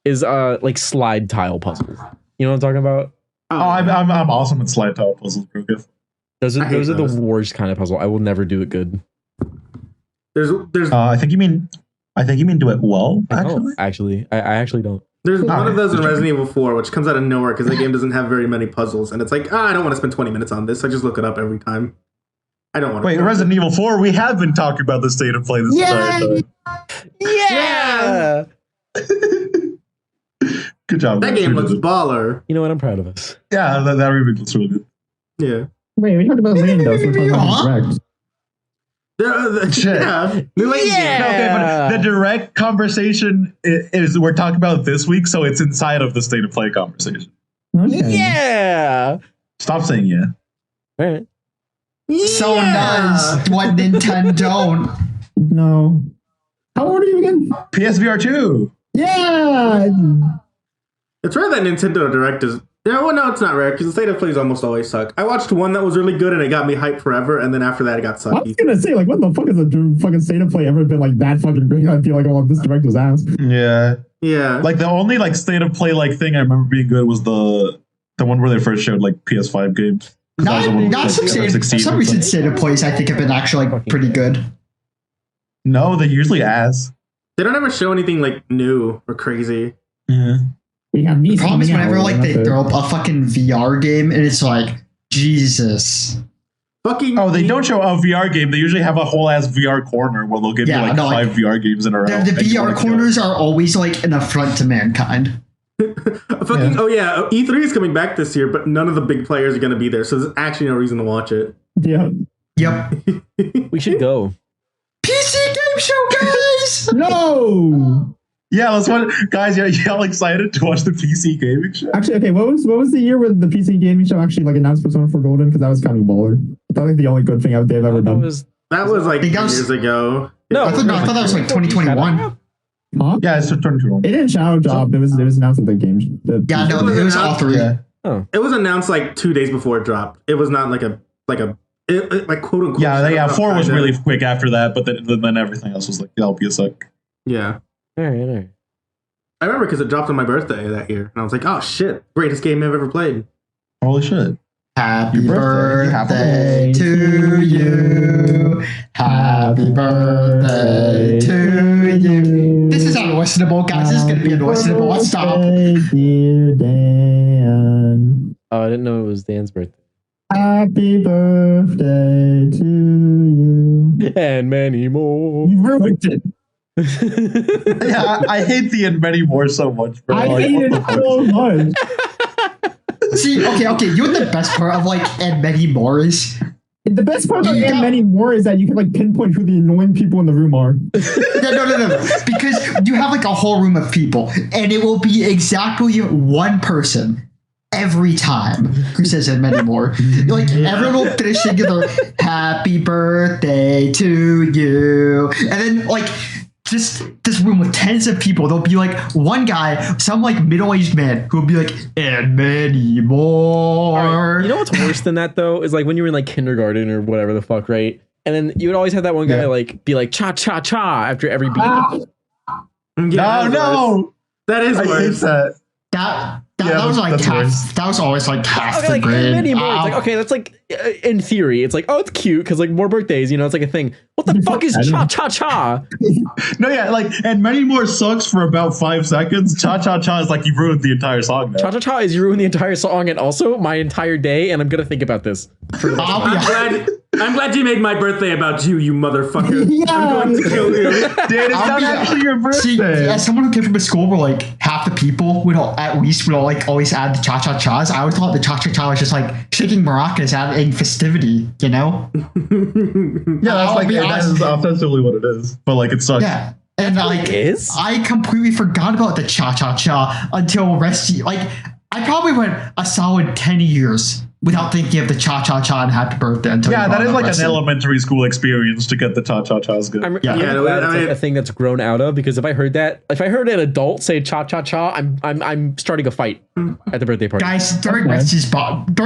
is like slide tile puzzles. You know what I'm talking about? Oh, I'm awesome at slide tile puzzles, bro. Those are the worst kind of puzzle. I will never do it good. There's I think you mean do it well. Actually, I actually don't. There's one of those in Resident Evil 4, which comes out of nowhere because the game doesn't have very many puzzles, and it's like, I don't want to spend 20 minutes on this. I just look it up every time. I don't want to. Wait, Resident Evil 4, we have been talking about the state of play this entire time. Yeah! Good job. That game looks baller. You know what? I'm proud of us. Yeah, that remake looks really good. Yeah. Wait, we talked about Lane though, so we're talking about Direct. Yeah. No, okay, but the direct conversation is we're talking about this week, so it's inside of the state of play conversation. Okay. Yeah! Stop saying yeah. All right. So does what Nintendo don't. No. How old are you again? PSVR 2. Yeah. It's rare that Nintendo Direct is. No, it's not rare because the state of plays almost always suck. I watched one that was really good and it got me hyped forever, and then after that it got I was sucky. gonna say, like, what the fuck has a fucking state of play ever been like that fucking great? I feel like, oh, this Direct was ass. Yeah. Yeah. Like the only like state of play like thing I remember being good was the one where they first showed like PS5 games. Not some recent state of plays I think have been actually like pretty good. No, they usually ass. They don't ever show anything like new or crazy. Yeah. We have The these problem is coming whenever out, like and they that's throw it. up a fucking VR game and it's like, Jesus. Fucking. Oh, they don't show a VR game. They usually have a whole ass VR corner where they'll give you like 5 VR games in a row. The VR corners are always like an affront to mankind. Oh yeah, E3 is coming back this year, but none of the big players are going to be there, so there's actually no reason to watch it. Yeah. Yep. We should go. PC game show, guys! No. Yeah, let's watch. Guys, y'all excited to watch the PC gaming show? Actually, okay. What was the year when the PC gaming show actually like announced Persona 4 Golden? Because that was kind of baller. I thought like the only good thing they've ever done. That was like years ago. No, I thought that was like 2021. Huh? Yeah, it's 2021. It didn't shadow drop. It was announced at the game. Yeah, no, it was all three. Yeah. Oh. It was announced like 2 days before it dropped. It was not like quote unquote. Yeah, 4 was really quick after that, but then everything else was like, that'll be a sec. Yeah. All right. I remember because it dropped on my birthday that year, and I was like, "Oh shit, greatest game I've ever played." Holy shit! Happy Your birthday. birthday to you. Happy birthday to you. This is unlistenable, guys. This is going to be unlistenable. Let's stop. Dear Dan. Oh, I didn't know it was Dan's birthday. Happy birthday to you. And many more. You ruined it. Yeah, I hate the and many more so much, bro. I Like, hate what it the fuck? so much. See, okay. You know the best part of like and many more is The best part of and many more is that you can like pinpoint who the annoying people in the room are. no, because you have like a whole room of people, and it will be exactly one person every time who says and many more. Like everyone will finish singing their happy birthday to you, and then like just this room with tens of people, there'll be like one guy, some like middle-aged man who will be like and many more. Right. You know what's worse than that though is like when you were in like kindergarten or whatever the fuck, right? And then you would always have that one guy like be like cha cha cha after every beat. No, that is I hate worse. that. That was like that's half. worse. That was always like half Okay, the like grade. many more. It's like okay, that's like in theory, it's like oh, it's cute because like more birthdays, you know, it's like a thing. What the fuck is cha cha cha? No, yeah, like, and many more sucks for about 5 seconds. Cha cha cha is like you ruined the entire song now. Cha cha cha is you ruin the entire song and also my entire day, and I'm gonna think about this. I'll be I'm glad you made my birthday about you, you motherfucker. Yeah. I'm going to kill you. Dude, it's not actually your See, birthday. as someone who came from a school where like half the people would all, at least would all, like always add the cha-cha-chas, I always thought the cha-cha-cha was just like shaking maracas adding festivity, you know? Yeah, that's I'll like be that honest. is offensively what it is. But like it sucks. Yeah. And like is? I completely forgot about the cha-cha-cha until Resty. Like I probably went a solid 10 years without thinking of the cha-cha-cha and happy birthday until Yeah, you that brought is up like Resty. an elementary school experience to get the cha-cha-chas good. I'm Yeah. glad I it's mean- like a thing that's grown out of, because if I heard an adult say cha cha cha, I'm starting a fight at the birthday party. Guys, during Okay.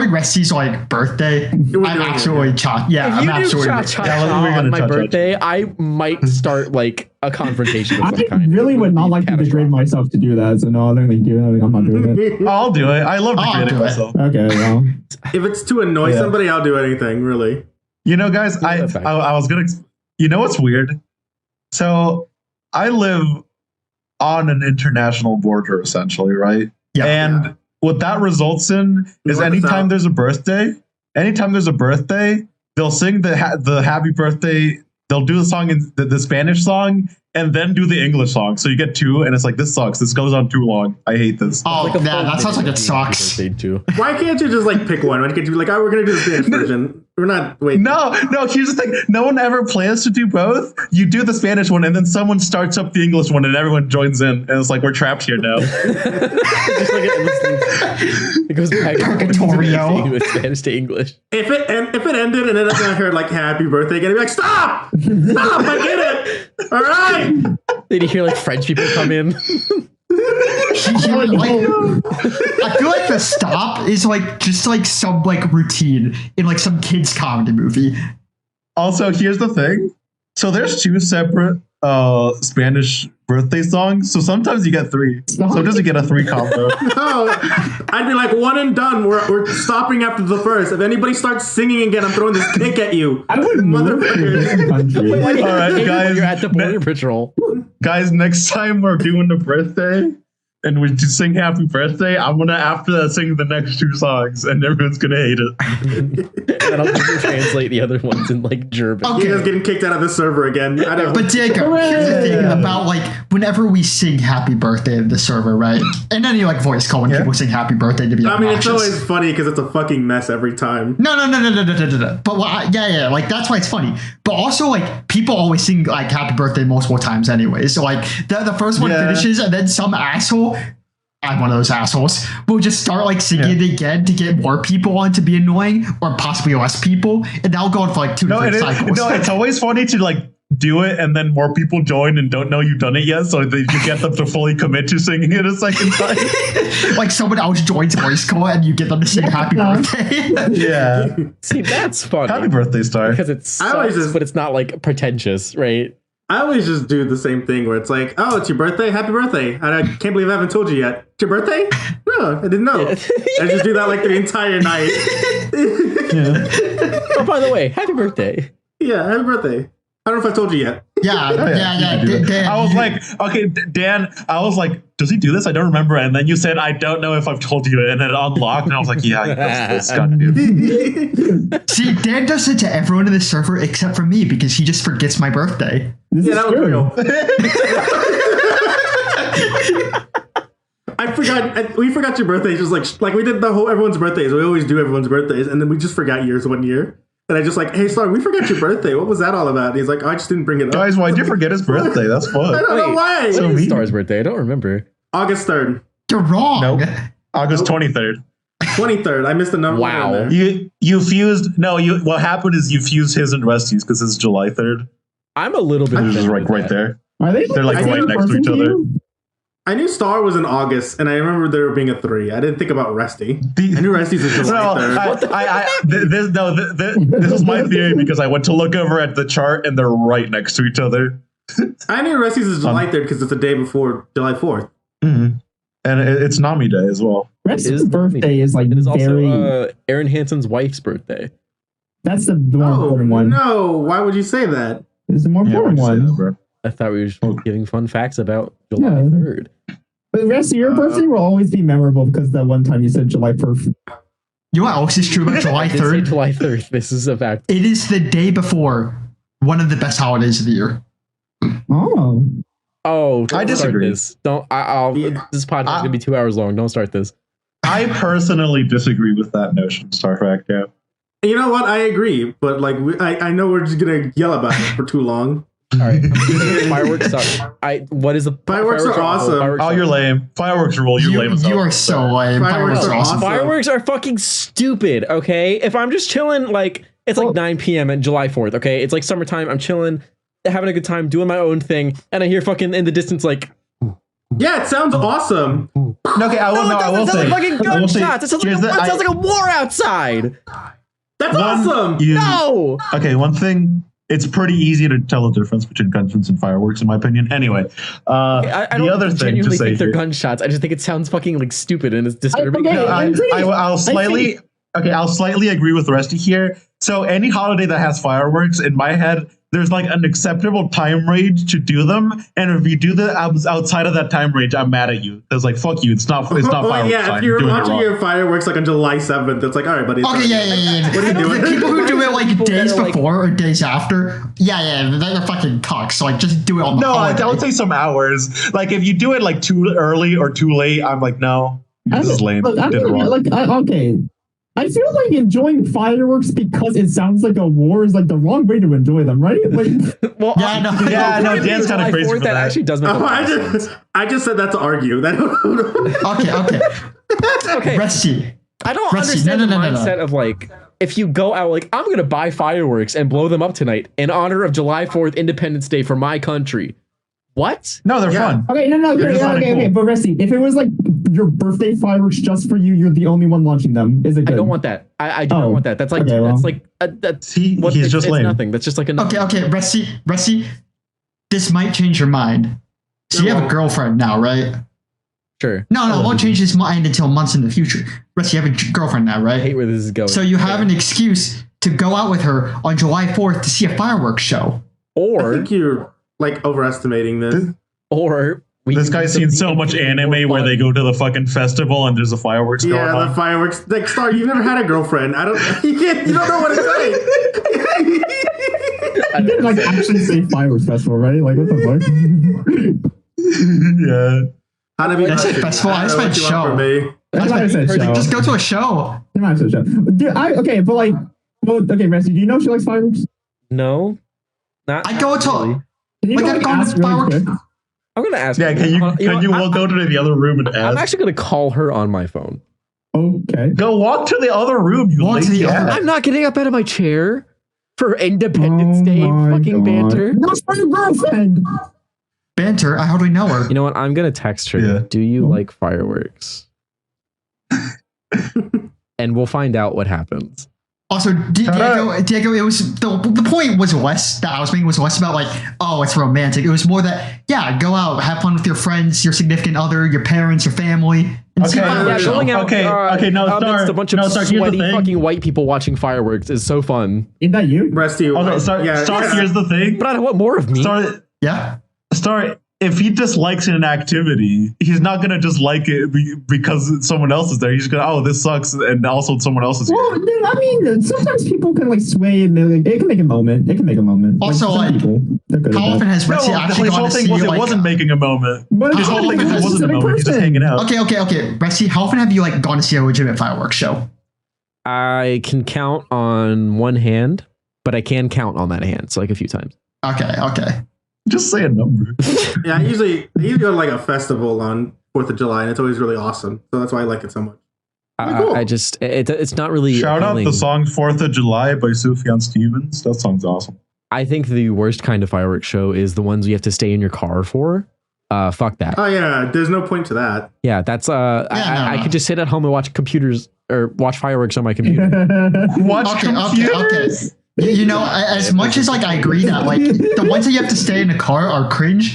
Resty's like birthday, I'm doing it. absolutely cha. Yeah, If I'm you do absolutely. cha cha Yeah, we're cha gonna on my cha-cha-cha. birthday, I might start like a confrontation of I some kind. really It would not be like to degrade catastrophic. myself to do that. So no, I don't think you. I'm not doing it. I'll do it. I love I'll degrading do it. myself. Okay, well, If it's to annoy Yeah. somebody, I'll do anything, really. You know, guys, Yeah, I that's fact. was gonna. You know what's weird? So I live on an international border, essentially, right? Yeah. And what that results in is North and anytime south. there's a birthday, they'll sing the happy birthday. They'll do the song in the Spanish song and then do the English song. So you get two, and it's like, this sucks. This goes on too long. I hate this. Oh, Like a yeah, folk that sounds like video it that you sucks. birthday too. Why can't you just like pick one? Why can't you be like, oh, we're gonna do the Spanish version? We're not wait. No, here's the thing. No one ever plans to do both. You do the Spanish one, and then someone starts up the English one, and everyone joins in. And it's like, we're trapped here now. Just like it goes back Purgatorio. from Spanish to English. If it ended and then I heard like happy birthday again, I'd be like, stop! Stop! I get it! Alright! Then you hear like French people come in. I feel like the stop is like just like some like routine in like some kids comedy movie. Also, here's the thing. So there's two separate Spanish birthday songs. So sometimes you get three. Sometimes you get a three combo. No, I'd be like, one and done. We're stopping after the first. If anybody starts singing again, I'm throwing this kick at you. I would move to a Motherfucker. different country. All right, guys. You're at the border patrol. Guys, next time we're doing the birthday and we just sing happy birthday, I'm gonna after that sing the next two songs and everyone's gonna hate it. And I'll just translate the other ones in like German. Okay. You guys getting kicked out of the server again. I don't. But Diego, here's the thing about like whenever we sing happy birthday in the server, right? And any like voice call when Yeah. people sing happy birthday to be I mean, it's obnoxious. always funny because it's a fucking mess every time. No. But yeah, like that's why it's funny. But also, like people always sing like "Happy Birthday" multiple times anyway. So like the first one Yeah. finishes, and then some asshole. I'm one of those assholes. Will just start like singing it again to get more people on to be annoying, or possibly less people, and that'll go on for like two No, different cycles. it's always funny to like do it and then more people join and don't know you've done it yet, so that you get them to fully commit to singing it a second time. Like someone else joins voice call, and you get them to sing "Happy Birthday." Yeah. See, that's funny. Happy birthday, Star. Because it I always sucks, just- but it's not like pretentious, right? I always just do the same thing where it's like, oh, it's your birthday? Happy birthday. And I can't believe I haven't told you yet. It's your birthday? No, I didn't know. I just do that like the entire night. Yeah. Oh, by the way, happy birthday. Yeah, happy birthday. I don't know if I told you yet. Yeah. You do that. Dan, I was you- like, okay, Dan, I was like, does he do this? I don't remember. And then you said, I don't know if I've told you. And it unlocked. And I was like, yeah, he does this. God, dude. see, Dan does it to everyone in the server except for me because he just forgets my birthday. This Yeah, is that was true. real. I forgot. We forgot your birthday. Just like we did the whole everyone's birthdays. We always do everyone's birthdays, and then we just forgot yours one year. And I just like, hey, Star, we forgot your birthday. What was that all about? And he's like, oh, I just didn't bring it up. Guys, why'd you forget his birthday? That's I fun. don't know why. So When is mean. Star's birthday? I don't remember. August 3rd, You're wrong. Nope. August 23rd. 23rd. I missed a number. Wow. in there. You fused. No, what happened is you fused his and Rusty's because it's July 3rd. I'm a little bit It's just offended right, with right that. there. Are they? They're, like, the same right next to person each other. you? I knew Star was in August, and I remember there being a 3. I didn't think about Resty. I knew Resty's was July No, 3rd. this is my theory because I went to look over at the chart and they're right next to each other. I knew Resty's is July 3rd because it's the day before July 4th. Mm-hmm. And it's Nami Day as well. Rest's Is- birthday is like It is also very. Aaron Hansen's wife's birthday. That's the more Oh, important one. no. Why would you say that? It's the more important why'd you say that, one. bro? I thought we were just giving fun facts about July Yeah. 3rd. But the rest of your birthday will always be memorable because that one time you said July 1st. You know what else is true about July I did say 3rd? July 3rd. This is a fact. It is the day before one of the best holidays of the year. Oh. Oh, don't I disagree. Start this. Don't. This podcast is gonna be 2 hours long. Don't start this. I personally disagree with that notion, Star Trek. Yeah. You know what? I agree, but like I know we're just gonna yell about it for too long. All right. Fireworks suck. What is the Fireworks are awesome. Fireworks Oh, suck. you're lame. Fireworks rule. You're lame as You hell. are so lame. Fireworks Fireworks are are awesome. awesome. Fireworks are fucking stupid, okay? If I'm just chilling, like, it's like 9 p.m. on July 4th, okay? It's like summertime. I'm chilling, having a good time, doing my own thing, and I hear fucking in the distance, like, Yeah, it sounds awesome. Okay, I will. No, I will it sounds say. like fucking I will say- gunshots. It sounds like, here's the- it sounds like a war outside. That's one, awesome. No! Okay, one thing. It's pretty easy to tell the difference between gunshots and fireworks, in my opinion. Anyway, I the don't other thing to genuinely say think they're here, gunshots. I just think it sounds fucking like stupid and it's disturbing. Okay, No, I'm pretty- I'll slightly. Okay, I'll slightly agree with Resty here. So any holiday that has fireworks, in my head, there's like an acceptable time range to do them, and if you do the outside of that time range, I'm mad at you. It's like fuck you. It's not Well, fireworks. yeah, time. if you're doing it watching wrong. your fireworks like on July 7th, it's like, all right, buddy. it's Okay, fine. yeah. What are you doing? The people who do it like People that days are, like- before or days after, yeah, they're fucking cocks. So like, just do it on the No, holiday. I would say some hours. Like if you do it like too early or too late, I'm like, no, this is lame. Look, You did it wrong. okay. I feel like enjoying fireworks because it sounds like a war is like the wrong way to enjoy them, right? Like, Well, Yeah, no. Yeah, no, according to Dan's kinda July crazy 4th, for that that. actually does make a Oh, lot of sense. I just said that to argue. Okay. Okay, Rusty. I don't Rusty, understand no. the mindset of like, if you go out like, I'm gonna buy fireworks and blow them up tonight in honor of July 4th, Independence Day for my country. What? No, they're Yeah. fun. okay, no, They're just not okay. cool. But Resty, if it was like your birthday fireworks just for you, you're the only one launching them. Is it good? I don't want that. I do not Oh, want that. That's like okay, well. that's like that's He's it's, just it's lame. nothing. That's just like a Okay, Rusty. This might change your mind. So you have a girlfriend now, right? Sure. No, it won't change his mind until months in the future. Rusty, you have a girlfriend now, I right? hate where this is going. So you have an excuse to go out with her on July 4th to see a fireworks show. I or think you're like overestimating this. we This can guy's do seen something so much even more anime where fun. they go to the fucking festival and there's a fireworks going Yeah, the on. fireworks. Like, Star, you've never had a girlfriend. I don't. You don't know what it's like. I You didn't like actually say fireworks festival, right? Like what the fuck? Yeah. How to be? I said festival, I just meant show. For me. That's why I said show. Just go to a show. You might as well show. Dude, okay, but like, okay, Resty, do you know she likes fireworks? No, not. I go to- really. Can you Like, go I've gone to ask really fireworks- quick? I'm gonna ask. Yeah, her. can you know what? go to the other room and I'm ask? actually gonna call her on my phone. Okay. Go walk to the other room, you Walk to lazy the other- ass. I'm not getting up out of my chair for Independence Day my fucking God. banter. That's for your girlfriend. Banter, I hardly know her. You know what? I'm gonna text her. Yeah. Do you like fireworks? And we'll find out what happens. Also, Diego, it was the point was less that I was making was less about like, oh, it's romantic. It was more that, yeah, go out, have fun with your friends, your significant other, your parents, your family, and see a Okay, fireworks Yeah, show. going out. Okay, no, amidst Star, a bunch of no, Star, here's the sweaty thing. fucking white people watching fireworks is so fun. Isn't that you? Resty. Okay, Star, yeah, Star, here's the thing. But I don't want more of me. Star, Yeah. Star, if he dislikes an activity, he's not gonna just like it because someone else is there. He's gonna, oh, this sucks, and also someone else is here. Well, dude, I mean, sometimes people can like sway and it can make a moment. It can make a moment. Also, some like, people, they're good at How that. often has No, Resty actually his gone whole to thing see was it like? wasn't making a moment. But His whole thing was it wasn't a moment. He's just hanging out. Okay. Resty, how often have you like gone to see a legitimate fireworks show? I can count on one hand, but I can count on that hand. So like a few times. Okay. Just say a number. Yeah, I usually go to like a festival on 4th of July, and it's always really awesome. So that's why I like it so much. Cool. I just it's not really Shout out appealing. the song 4th of July by Sufjan Stevens. That song's awesome. I think the worst kind of fireworks show is the ones you have to stay in your car for. Fuck that. Oh yeah, there's no point to that. Yeah, that's I no. could just sit at home and watch computers or watch fireworks on my computer. Watch Okay. computers. You know, as much as like I agree that like the ones that you have to stay in a car are cringe,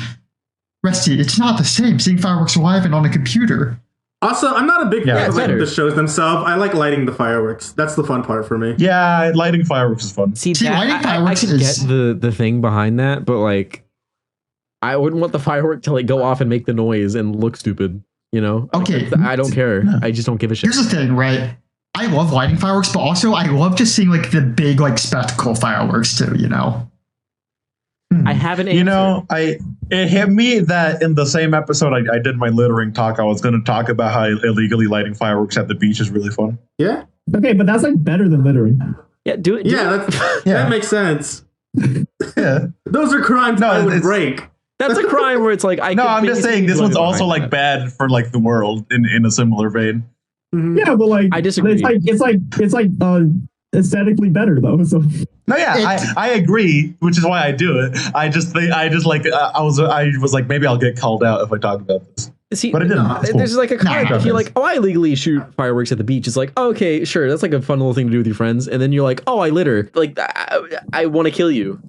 Resty, it's not the same seeing fireworks live and on a computer. Also, I'm not a big Yeah, fan of it's like, better. the shows themselves. I like lighting the fireworks. That's the fun part for me. Yeah, lighting fireworks is fun. See, See, that, lighting I fireworks could is- get the thing behind that, but like, I wouldn't want the firework to like go off and make the noise and look stupid. You know? Okay. I don't care. I just don't give a shit. Here's the thing, right? I love lighting fireworks, but also I love just seeing like the big like spectacle fireworks too. You know. I have an answer. You know, it hit me that in the same episode I did my littering talk, I was going to talk about how illegally lighting fireworks at the beach is really fun. Yeah. Okay, but that's like better than littering. Yeah, do it. Yeah, that makes sense. Yeah. Those are crimes I would break. That's a crime where it's like I'm just saying this one's also like bad for like the world in a similar vein. Mm-hmm. Yeah, but like I disagree. It's like aesthetically better though. So No, yeah, I agree, which is why I do it. I was like maybe I'll get called out if I talk about this. See, but it didn't. Cool. There's like a crime. If you're like, oh, I illegally shoot fireworks at the beach, it's like, oh, okay, sure, that's like a fun little thing to do with your friends. And then you're like, oh, I litter. Like, I want to kill you.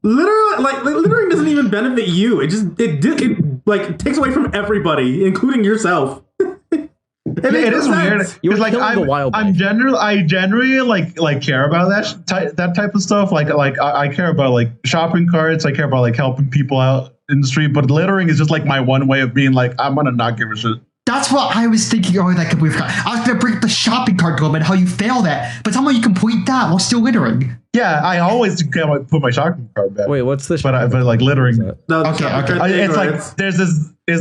Literally, like littering doesn't even benefit you. It like takes away from everybody, including yourself. It is weird. You're like I generally like care about that type of stuff. Like I care about like shopping carts. I care about like helping people out in the street. But littering is just like my one way of being like I'm gonna not give a shit. That's what I was thinking. Oh, that could be. I was gonna bring up the shopping cart comment, how you fail that, but somehow you complete that while still littering. Yeah, I always put my shopping cart back. Wait, what's the? But like littering. No, okay. It's like there's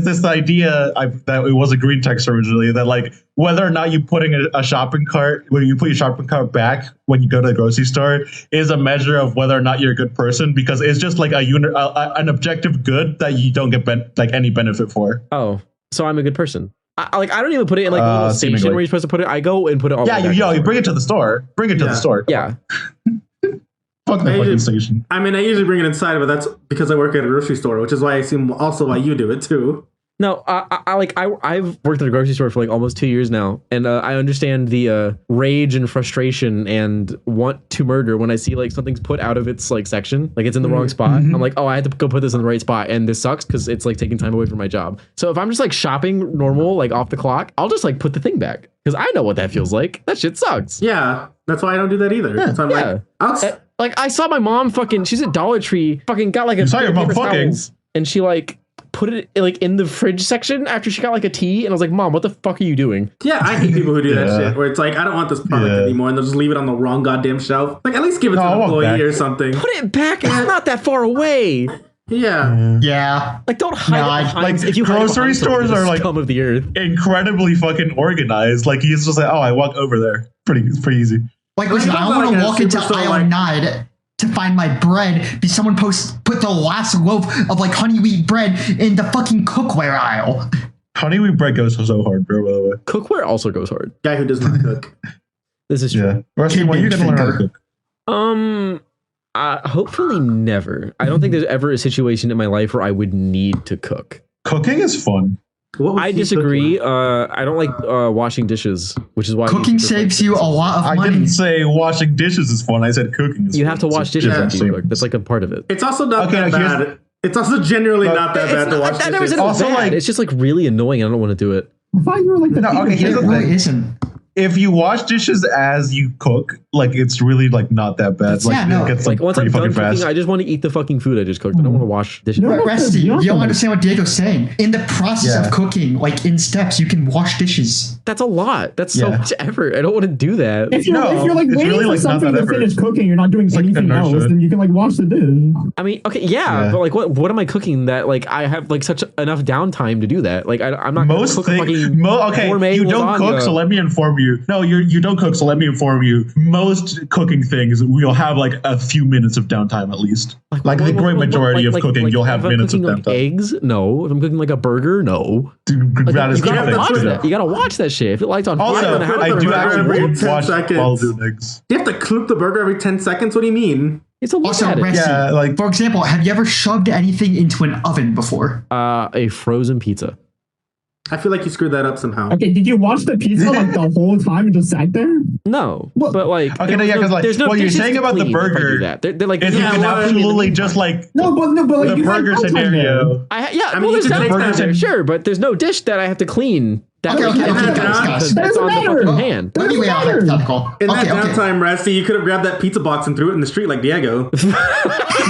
this idea that it was a green text originally that like whether or not you putting a shopping cart when you put your shopping cart back when you go to the grocery store is a measure of whether or not you're a good person, because it's just like an objective good that you don't get any benefit for. Oh, so I'm a good person. I don't even put it in like a little station seemingly. where you're supposed to put it. I go and put it all. Yeah, you bring it to the store. Bring it to the store. Yeah. Fuck the fucking station. I mean, I usually bring it inside, but that's because I work at a grocery store, which is why I assume also why you do it too. No, I've worked at a grocery store for like almost 2 years now, and I understand the rage and frustration and want to murder when I see like something's put out of its like section, like it's in the wrong spot. I'm like, oh, I had to go put this in the right spot, and this sucks because it's like taking time away from my job. So if I'm just like shopping normal, like off the clock, I'll just like put the thing back because I know what that feels like. That shit sucks. Yeah, that's why I don't do that either. Yeah, so I'm like, like I saw my mom she's at Dollar Tree, fucking got like a saw your mom paper fucking, towels, and she like put it like in the fridge section after she got like a tea, and I was like, Mom, what the fuck are you doing? Yeah, I hate people who do that shit where it's like, I don't want this product anymore, and they'll just leave it on the wrong goddamn shelf. Like, at least give it to an employee or something. Put it back. It's not that far away. Yeah. Like, don't hide it behind. Like, if you grocery stores are like scum of the earth. Incredibly fucking organized. Like, he's just like, oh, I walk over there. Pretty easy. Like, listen, I don't want to walk into aisle 9 to find my bread because someone put the last loaf of like honey wheat bread in the fucking cookware aisle. Honey wheat bread goes so hard, bro, by the way. Cookware also goes hard. Guy who does not cook. This is true. Yeah. Rusty, when are you gonna learn how to cook? Hopefully never. I don't think there's ever a situation in my life where I would need to cook. Cooking is fun. I disagree. I don't like washing dishes, which is why cooking saves you a lot of money. I didn't say washing dishes is fun. I said cooking is fun. You have to wash dishes after you cook. That's like a part of it. It's also not that bad. It's also genuinely not that bad to wash dishes. Also, like, it's just like really annoying. I don't want to do it. I thought you were like here's the thing. Isn't. If you wash dishes as you cook, like it's really like not that bad. Like it gets like once pretty I'm done fucking cooking, fast. I just want to eat the fucking food I just cooked. I don't want to wash dishes. Resty, you don't understand what Diego's saying. In the process of cooking, like in steps, you can wash dishes. That's a lot. That's so much effort. I don't want to do that. If you're like waiting really, for like, something to finish cooking, you're not doing anything else, then you can like wash the dish. I mean, okay, but like, what am I cooking that like I have like such enough downtime to do that? Like, I'm not gonna cook fucking you don't cook, so let me inform you. No, you don't cook, so let me inform you. Most cooking things, we'll have like a few minutes of downtime at least. Like the great majority of cooking, you'll have minutes of downtime. Eggs? No. If I'm cooking like a burger? No. Dude, that is you gotta watch that. You gotta watch that shit. If it lights on fire, also, I do actually watch while doing eggs. You have to cook the burger every 10 seconds? What do you mean? It's a lot. Also, Resty, like for example, have you ever shoved anything into an oven before? A frozen pizza. I feel like you screwed that up somehow. Okay, did you watch the pizza like the whole time and just sat there? No, but like, okay, because like, there's no what you're saying about the burger, they're like, is you can absolutely just like but like the burger scenario. I mean, there's burger sure, but there's no dish that I have to clean. Okay, guys. That's on the fucking pan. Let me lay out hypothetical. In that downtime, Resty, you could have grabbed that pizza box and threw it in the street like Diego.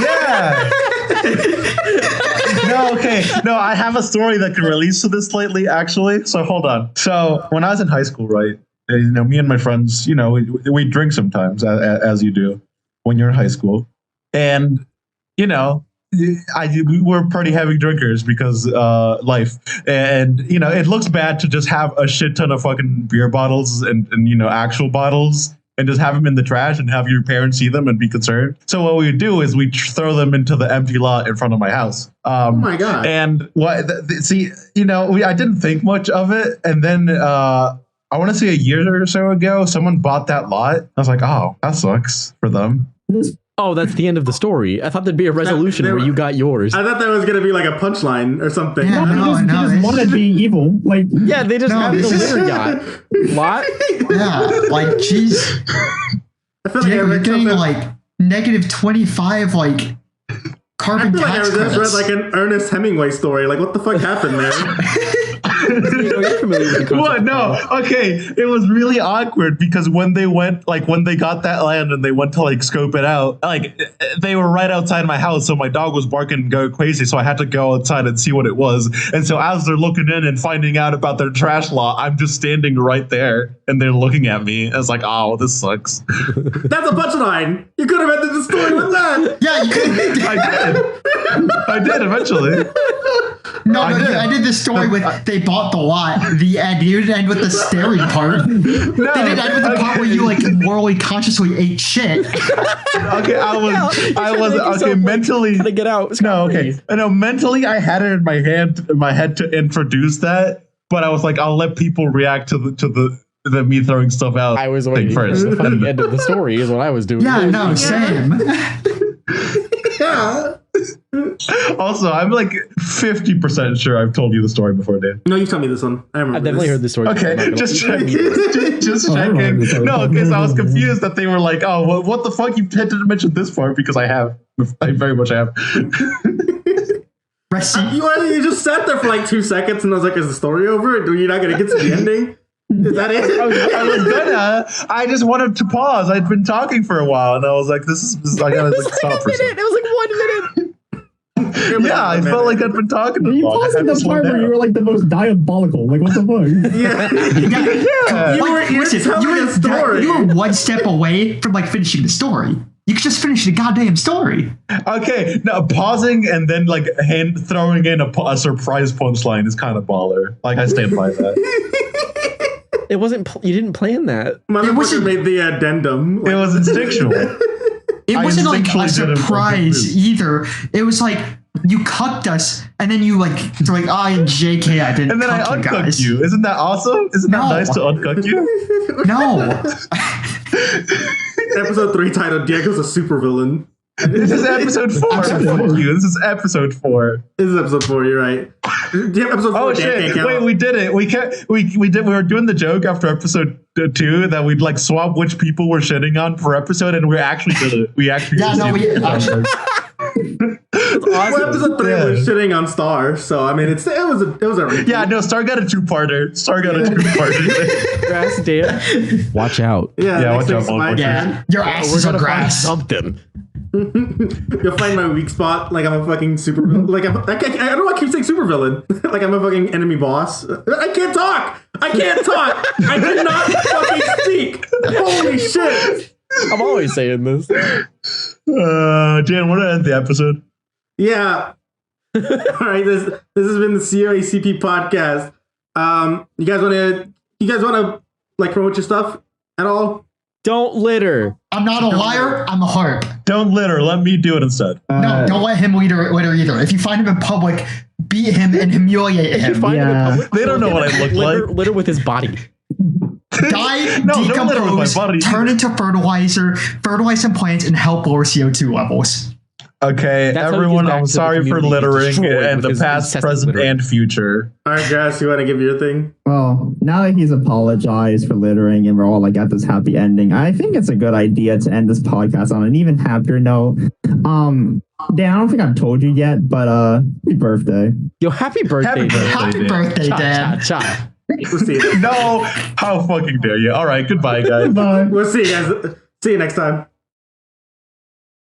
Yeah. No, I have a story that can relate to this slightly, actually. So hold on. So when I was in high school, right, me and my friends, we drink sometimes, as you do when you're in high school, and we were pretty heavy drinkers because life, and it looks bad to just have a shit ton of fucking beer bottles and actual bottles and just have them in the trash and have your parents see them and be concerned. So what we would do is we throw them into the empty lot in front of my house. Oh my god! And I didn't think much of it, and then I want to say a year or so ago, someone bought that lot. I was like, oh, that sucks for them. Oh, that's the end of the story. I thought there'd be a resolution where you got yours. I thought that was gonna be like a punchline or something. Yeah, They just want to be evil. Like, Yeah, they just have the litter yacht lot. Yeah, like, jeez. I feel like Diego, you're getting like -25 like carbon I feel like I tax just read credits. like an Ernest Hemingway story. Like, what the fuck happened there? You're familiar with the concept. What? No. Okay. It was really awkward because when they got that land and they went to like scope it out, like they were right outside my house. So my dog was barking and going crazy. So I had to go outside and see what it was. And so as they're looking in and finding out about their trash lot, I'm just standing right there and they're looking at me. I was like, oh, this sucks. That's a punchline. You could have ended the story with that. Yeah, you could. I did eventually. I did this story with they bought the lot. The end. You didn't end with the staring part. They didn't end with the part where you like morally consciously ate shit. Okay, I was mentally. How to get out? No, okay. No, mentally I had it in my head to introduce that, but I was like, I'll let people react to the me throwing stuff out. I was thing waiting first. for the funny end of the story is what I was doing. Yeah, no, same. Yeah. Also, I'm like 50% sure I've told you the story before, Dan. No, you tell me this one. I remember. I've definitely heard this story. Okay, before, I'm not just gonna- checking. Just checking. No, because I was confused that they were like, "Oh, what the fuck? You didn't mention this part," because I have. I very much have. Resty, You just sat there for like 2 seconds and I was like, is the story over? Are you not going to get to the ending? Is that it? I was gonna. I just wanted to pause. I'd been talking for a while, and I was like, "This is." I gotta like, stop for a second. It was like 1 minute. Yeah, I felt like I'd been talking. you paused at the part where you were like the most diabolical. Like, what the fuck? Yeah. You were telling a story. you were one step away from like finishing the story. You could just finish the goddamn story. Okay, now pausing and then like throwing in a surprise punchline is kind of baller. Like I stand by that. It wasn't. You didn't plan that. Motherfucker made the addendum. It was instinctual. It wasn't like a instinctually did it. surprise either. It was like you cucked us, and then you like were like, JK, I didn't And then I cuck you uncucked guys. you. Isn't that awesome? Isn't that No. nice to uncuck you? No. Episode 3 titled Diego's a Supervillain. This is episode 4. Fuck you. This is episode 4. This is episode 4, you're right. Episode 4, Oh Dan shit! can't count. Wait, we did it. We were doing the joke after episode 2 that we'd like swap which people we're shitting on per episode, and we actually did it. We actually. Yeah, no, we actually. Well, episode 3 was shitting on Star, so I mean, it was a repeat. Yeah, no, Star got a 2-parter. Star got a 2-parter. Grass, Dan. Watch out. Yeah, Yeah, next watch out, week's my motherfucker. turn. Your ass We're is a gonna find grass. something. You'll find my weak spot. Like I'm a fucking super. Like I don't know why I keep saying supervillain. Like I'm a fucking enemy boss. I can't talk. I did not fucking speak. Holy shit. I'm always saying this. Jan, want to end the episode? Yeah. All right. This has been the COACP podcast. You guys want to like promote your stuff at all? Don't litter. I'm not a liar. I'm a harp. Don't litter. Let me do it instead. No, don't let him litter either. If you find him in public, beat him and humiliate him. Find him in Yeah. public. They don't know what I look like. Litter with his body. Die, No, don't litter with my decompose, body. turn into fertilizer, fertilize some plants, and help lower CO2 levels. Okay, That's how he everyone, gives back I'm to the sorry for community. littering Destroyed and with the his past, incessant present, littering. and future. All right, Grass, you want to give your thing? Well, now that he's apologized for littering and we're all like at this happy ending, I think it's a good idea to end this podcast on an even happier note. Dan, I don't think I've told you yet, but happy birthday. Yo, happy birthday. Happy Dan. Happy Dan. birthday, Cha, Dan. cha, cha. We'll see you. No, how fucking dare you? All right, goodbye, guys. Bye. We'll see you guys. See you next time.